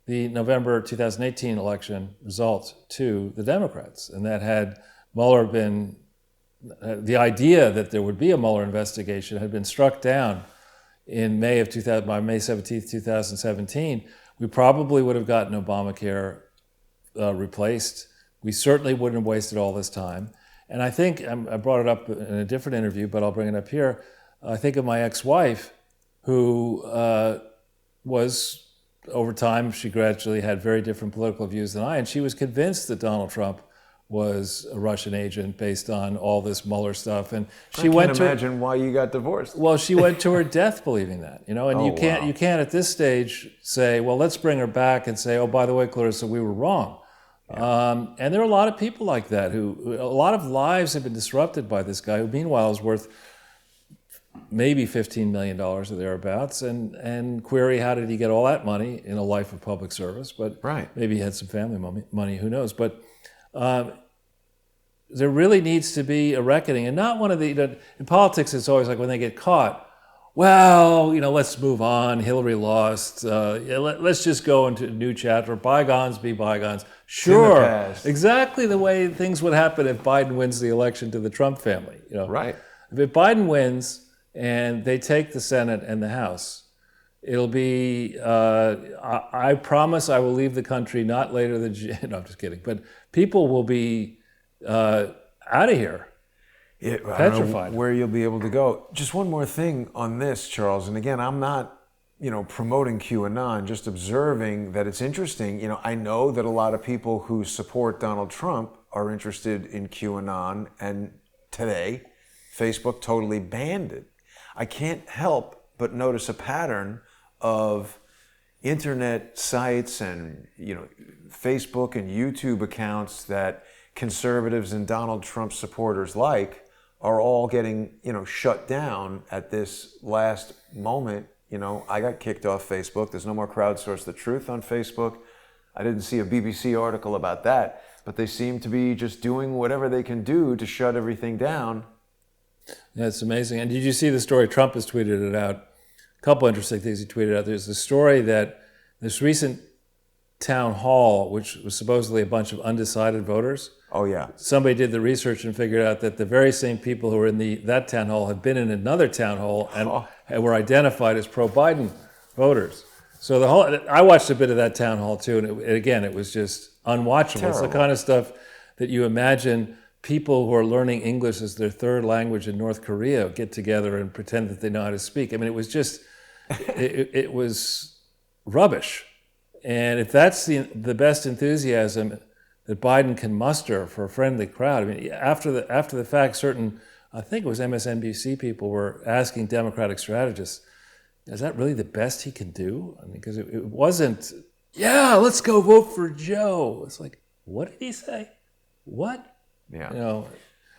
the November 2018 election result to the Democrats, and that had Mueller been, the idea that there would be a Mueller investigation had been struck down in May 17th, 2017, we probably would have gotten Obamacare replaced. We certainly wouldn't have wasted all this time. And I think, I brought it up in a different interview, but I'll bring it up here. I think of my ex-wife, who was, over time, she gradually had very different political views than I, and she was convinced that Donald Trump was a Russian agent based on all this Mueller stuff, and she I can't imagine why you got divorced. Well, she went to her death believing that, and you can't at this stage say, well, let's bring her back and say, oh, by the way, Clarissa, we were wrong. Yeah. And there are a lot of people like that who a lot of lives have been disrupted by this guy, who meanwhile is worth maybe $15 million or thereabouts, and query, how did he get all that money in a life of public service? But maybe he had some family money, who knows? But there really needs to be a reckoning, and not one of the, in politics it's always like when they get caught, well, let's move on, Hillary lost, let's just go into a new chapter, bygones be bygones. Sure, past. exactly the way things would happen if Biden wins the election to the Trump family. Right. If Biden wins and they take the Senate and the House, it'll be. I promise I will leave the country not later than. No, I'm just kidding. But people will be out of here. I petrified. don't know where you'll be able to go. Just one more thing on this, Charles. And again, I'm not, promoting QAnon, just observing that it's interesting. I know that a lot of people who support Donald Trump are interested in QAnon, and today, Facebook totally banned it. I can't help but notice a pattern of internet sites and, Facebook and YouTube accounts that conservatives and Donald Trump supporters are all getting, shut down at this last moment. I got kicked off Facebook. There's no more Crowdsource the Truth on Facebook. I didn't see a BBC article about that, but they seem to be just doing whatever they can do to shut everything down. Yeah, it's amazing. And did you see the story? Trump has tweeted it out. A couple interesting things he tweeted out. There's the story that this recent town hall, which was supposedly a bunch of undecided voters. Oh, yeah. Somebody did the research and figured out that the very same people who were in that town hall had been in another town hall and were identified as pro-Biden voters. So I watched a bit of that town hall too, and it was just unwatchable. Terrible. It's the kind of stuff that you imagine people who are learning English as their third language in North Korea get together and pretend that they know how to speak. I mean, it was just, it was rubbish. And if that's the best enthusiasm that Biden can muster for a friendly crowd, I mean, after the fact, certain, I think it was MSNBC people were asking Democratic strategists, is that really the best he can do? I mean, because it wasn't, yeah, let's go vote for Joe. It's like, what did he say? What? Yeah.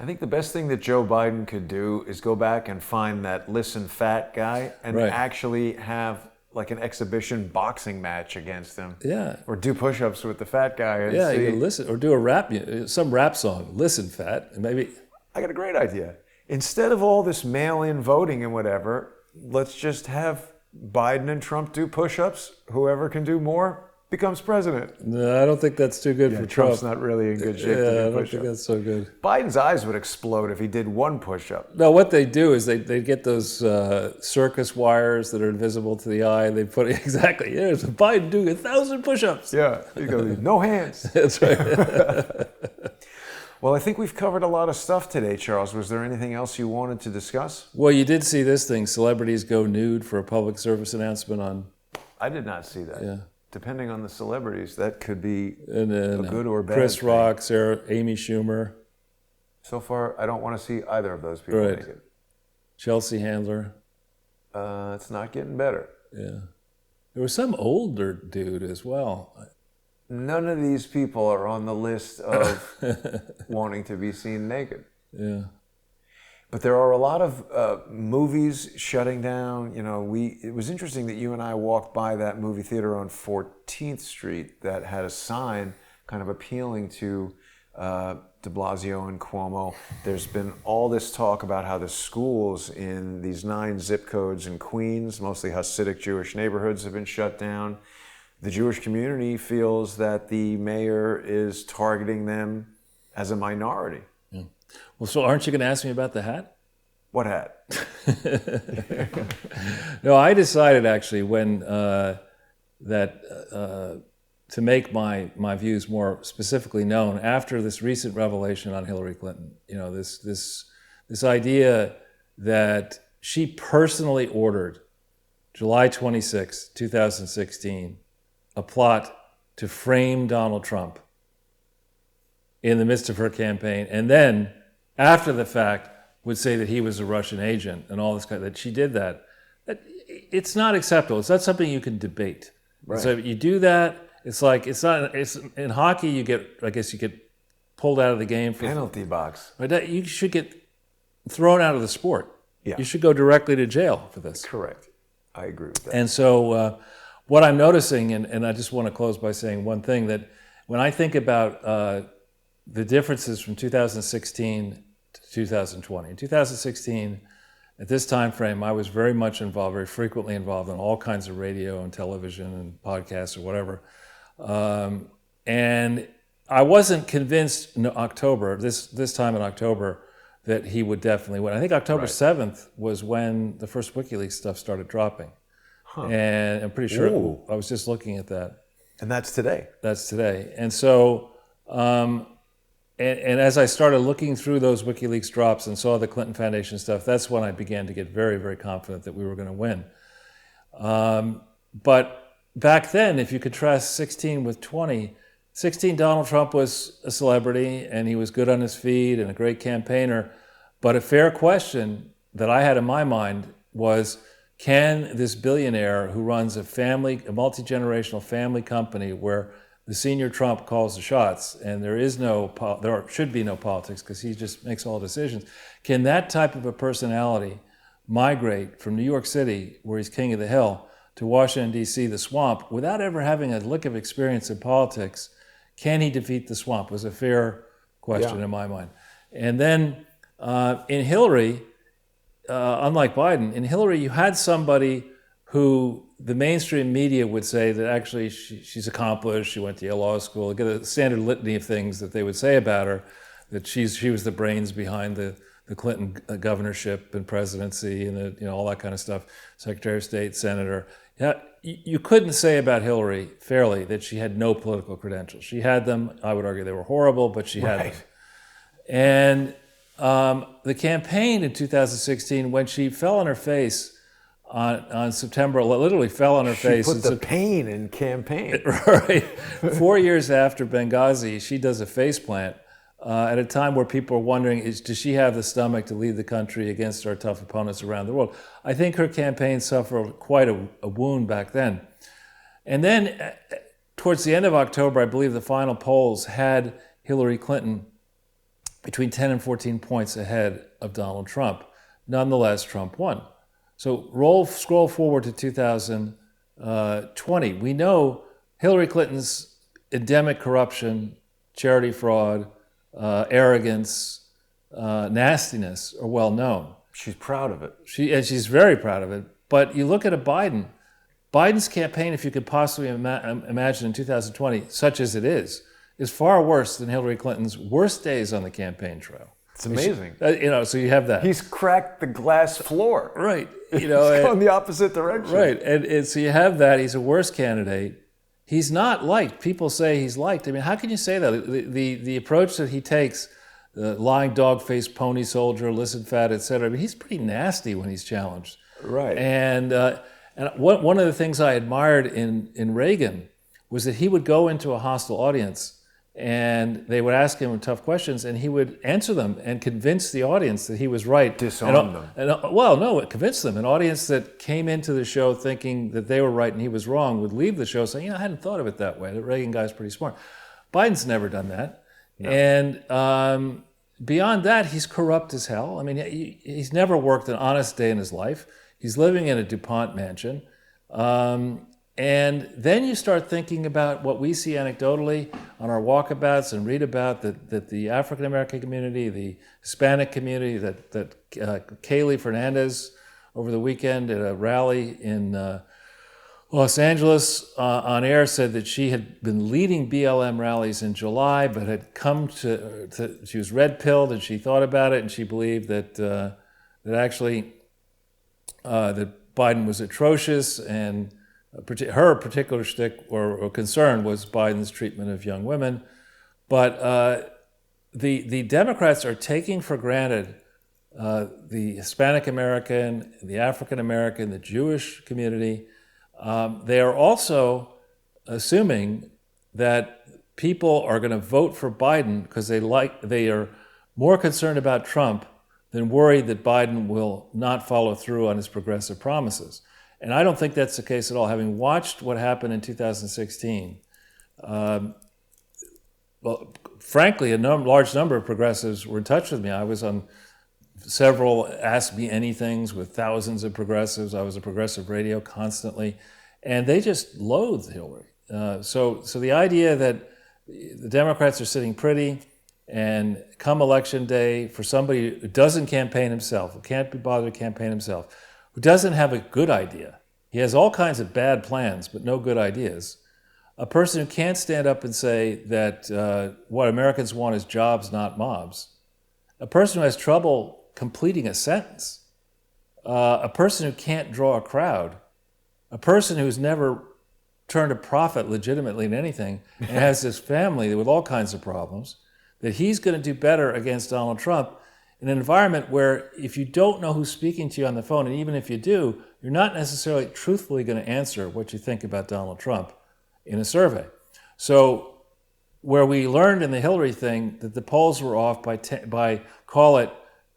I think the best thing that Joe Biden could do is go back and find that listen fat guy and actually have like an exhibition boxing match against him. Yeah. Or do push-ups with the fat guy. And yeah, see. you can listen, or do some rap song. Listen, fat, and maybe. I got a great idea. Instead of all this mail-in voting and whatever, let's just have Biden and Trump do push-ups. Whoever can do more becomes president. No, I don't think that's too good for Trump. Trump's not really in good shape to do I don't push-ups. think that's so good. Biden's eyes would explode if he did one push-up. No, what they do is they get those circus wires that are invisible to the eye, and they put exactly, there's Biden doing 1,000 push-ups. Yeah, he goes, no hands. That's right. Well, I think we've covered a lot of stuff today, Charles. Was there anything else you wanted to discuss? Well, you did see this thing, celebrities go nude for a public service announcement on... I did not see that. Yeah. Depending on the celebrities, that could be a And good or bad Chris thing. Rock, Amy Schumer, So far, I don't want to see either of those people Right. naked. Chelsea Handler. It's not getting better. Yeah. There was some older dude as well. None of these people are on the list of wanting to be seen naked. Yeah. But there are a lot of movies shutting down. It was interesting that you and I walked by that movie theater on 14th Street that had a sign kind of appealing to de Blasio and Cuomo. There's been all this talk about how the schools in these 9 zip codes in Queens, mostly Hasidic Jewish neighborhoods, have been shut down. The Jewish community feels that the mayor is targeting them as a minority. Yeah. Well, so aren't you going to ask me about the hat? What hat? No, I decided actually when to make my views more specifically known after this recent revelation on Hillary Clinton. This idea that she personally ordered July 26, 2016, a plot to frame Donald Trump in the midst of her campaign, and then after the fact would say that he was a Russian agent and all this kind of, that she did that. It's not acceptable. It's not something you can debate. Right. So you do that, it's in hockey you get pulled out of the game for Penalty box. But you should get thrown out of the sport. Yeah. You should go directly to jail for this. Correct. I agree with that. And so what I'm noticing, and I just want to close by saying one thing, that when I think about the differences from 2016 to 2020. In 2016, at this time frame, I was very much involved, very frequently involved in all kinds of radio and television and podcasts or whatever. And I wasn't convinced in October, this time in October, that he would definitely win. I think October 7th was when the first WikiLeaks stuff started dropping. And I'm pretty sure, I was just looking at that. And that's today. That's today. And so, and as I started looking through those WikiLeaks drops and saw the Clinton Foundation stuff, that's when I began to get very, very confident that we were going to win. But back then, if you contrast 16 with 20, 16, Donald Trump was a celebrity and he was good on his feet and a great campaigner. But a fair question that I had in my mind was, can this billionaire who runs a multi-generational family company where the senior Trump calls the shots and there should be no politics because he just makes all decisions, can that type of a personality migrate from New York City, where he's king of the hill, to Washington, D.C., the swamp, without ever having a lick of experience in politics? Can he defeat the swamp? Was a fair question in my mind. And then in Hillary, unlike Biden, in Hillary you had somebody who the mainstream media would say that actually she's accomplished, she went to Yale Law School, get a standard litany of things that they would say about her, that she was the brains behind the Clinton governorship and presidency and all that kind of stuff, Secretary of State, Senator. Yeah, you couldn't say about Hillary fairly that she had no political credentials. She had them. I would argue they were horrible, but she had them. And the campaign in 2016, when she fell on her face on September, literally fell on her face. She put the pain in campaign. Right. 4 years after Benghazi, she does a faceplant at a time where people are wondering, does she have the stomach to lead the country against our tough opponents around the world? I think her campaign suffered quite a wound back then. And then towards the end of October, I believe the final polls had Hillary Clinton between 10 and 14 points ahead of Donald Trump. Nonetheless, Trump won. So scroll forward to 2020. We know Hillary Clinton's endemic corruption, charity fraud, arrogance, nastiness are well known. She's proud of it. She's very proud of it. But you look at Biden's campaign, if you could possibly imagine in 2020, such as it is far worse than Hillary Clinton's worst days on the campaign trail. It's amazing. So you have that. He's cracked the glass floor. Right. He's going the opposite direction. Right. And so you have that. He's a worse candidate. He's not liked. People say he's liked. I mean, how can you say that? The approach that he takes, the lying dog-faced pony soldier, listen fat, et cetera, I mean, he's pretty nasty when he's challenged. Right. And one of the things I admired in Reagan was that he would go into a hostile audience and they would ask him tough questions and he would answer them and convince the audience that he was right. Disarm them. Convince them. An audience that came into the show thinking that they were right and he was wrong would leave the show saying, I hadn't thought of it that way. The Reagan guy's pretty smart. Biden's never done that. No. And beyond that, he's corrupt as hell. I mean, he's never worked an honest day in his life. He's living in a DuPont mansion. And then you start thinking about what we see anecdotally on our walkabouts and read about that the African-American community, the Hispanic community, that Kaylee Fernandez over the weekend at a rally in Los Angeles on air said that she had been leading BLM rallies in July, but had come to she was red-pilled and she thought about it and she believed that actually that Biden was atrocious and her particular shtick or concern was Biden's treatment of young women. But the Democrats are taking for granted the Hispanic American, the African American, the Jewish community. They are also assuming that people are going to vote for Biden because they are more concerned about Trump than worried that Biden will not follow through on his progressive promises. And I don't think that's the case at all. Having watched what happened in 2016, well, frankly, a large number of progressives were in touch with me. I was on several Ask Me Anythings with thousands of progressives. I was on progressive radio constantly, and they just loathed Hillary. So the idea that the Democrats are sitting pretty, and come election day, for somebody who doesn't campaign himself, who can't be bothered to campaign himself, who doesn't have a good idea. He has all kinds of bad plans, but no good ideas. a person who can't stand up and say that what Americans want is jobs, not mobs, a person who has trouble completing a sentence, a person who can't draw a crowd, a person who's never turned a profit legitimately in anything and has this family with all kinds of problems, that he's going to do better against Donald Trump in an environment where if you don't know who's speaking to you on the phone, and even if you do, you're not necessarily truthfully going to answer what you think about Donald Trump in a survey. So where we learned in the Hillary thing that the polls were off by call it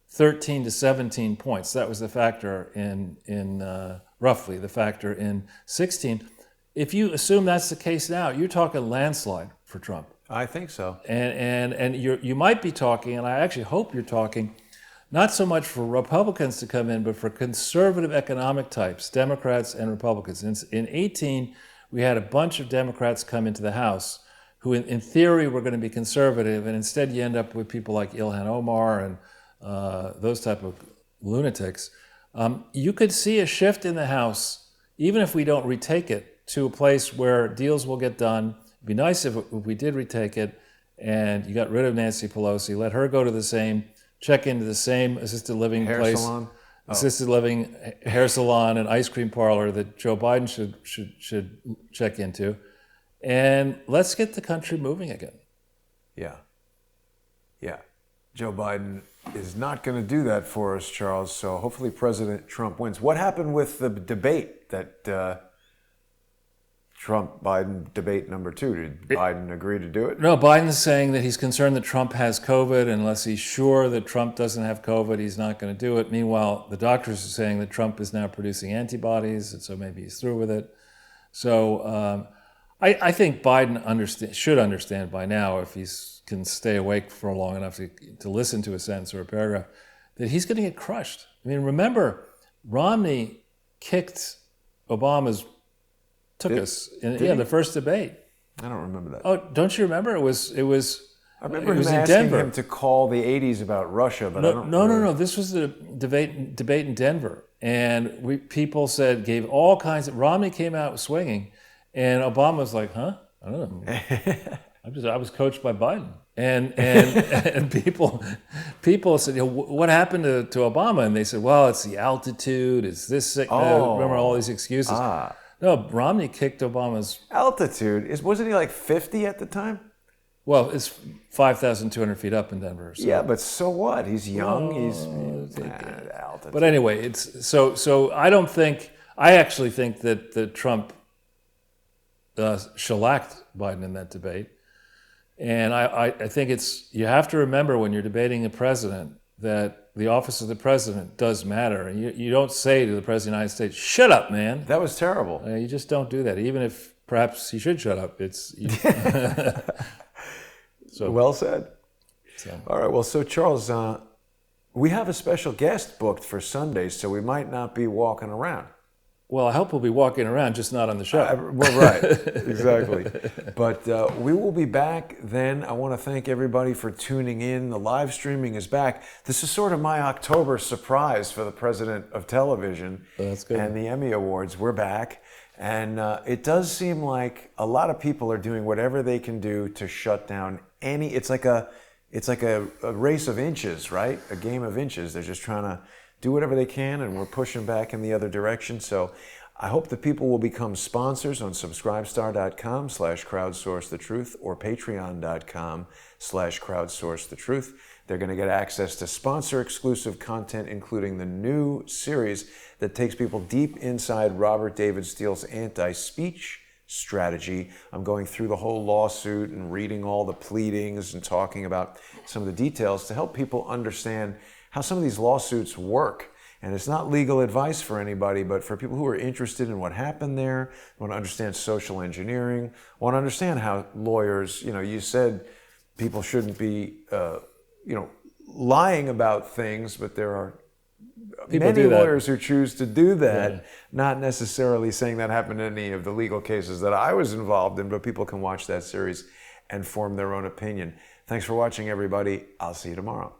13 to 17 points. That was the factor in roughly the factor in 16. If you assume that's the case now, you're talking landslide for Trump. I think so. And you might be talking, and I actually hope you're talking, not so much for Republicans to come in, but for conservative economic types, Democrats and Republicans. In 18, we had a bunch of Democrats come into the House who in theory were going to be conservative, and instead you end up with people like Ilhan Omar and those type of lunatics. You could see a shift in the House, even if we don't retake it, to a place where deals will get done. It'd be nice if we did retake it and you got rid of Nancy Pelosi, let her go to the same, check into the same assisted living Hair salon? assisted living, hair salon, and ice cream parlor that Joe Biden should check into. And let's get the country moving again. Yeah. Joe Biden is not going to do that for us, Charles, so hopefully President Trump wins. What happened with the debate that Trump-Biden debate number 2? Did Biden agree to do it? No, Biden's saying that he's concerned that Trump has COVID. Unless he's sure that Trump doesn't have COVID, he's not going to do it. Meanwhile, the doctors are saying that Trump is now producing antibodies, and so maybe he's through with it. So I think Biden should understand by now, if he can stay awake for long enough to listen to a sentence or a paragraph, that he's going to get crushed. I mean, remember, Romney kicked Obama's the first debate. I don't remember that. Oh, don't you remember? It was. I remember it was him in asking Denver. him to call the 80s about Russia, but I don't. No. This was the debate in Denver, and people gave all kinds of. Romney came out swinging, and Obama was like, "Huh? I don't know. I was coached by Biden." And people said, what happened to Obama? And they said, well, it's the altitude, it's this sickness. Remember all these excuses. No, Romney kicked Obama's... Altitude? Wasn't he like 50 at the time? Well, it's 5,200 feet up in Denver. So. Yeah, but so what? He's young. Altitude. But anyway, it's so I actually think that Trump shellacked Biden in that debate. And I think you have to remember when you're debating a president that the office of the president does matter. And you don't say to the president of the United States, shut up, man. That was terrible. You just don't do that, even if perhaps he should shut up. So well said. All right, well, so Charles, we have a special guest booked for Sunday, so we might not be walking around. Well, I hope we'll be walking around, just not on the show. Well, right, exactly. But we will be back then. I want to thank everybody for tuning in. The live streaming is back. This is sort of my October surprise for the president of television. That's good. And the Emmy Awards. We're back. And it does seem like a lot of people are doing whatever they can do to shut down any... It's like a race of inches, right? A game of inches. They're just trying to do whatever they can, and we're pushing back in the other direction. So I hope that people will become sponsors on subscribestar.com/crowdsourcethetruth or patreon.com/crowdsourcethetruth. They're going to get access to sponsor-exclusive content, including the new series that takes people deep inside Robert David Steele's anti-speech strategy. I'm going through the whole lawsuit and reading all the pleadings and talking about some of the details to help people understand how some of these lawsuits work. And it's not legal advice for anybody, but for people who are interested in what happened there, want to understand social engineering, want to understand how lawyers, you said people shouldn't be, lying about things, but there are many lawyers who choose to do that, not necessarily saying that happened in any of the legal cases that I was involved in, but people can watch that series and form their own opinion. Thanks for watching, everybody. I'll see you tomorrow.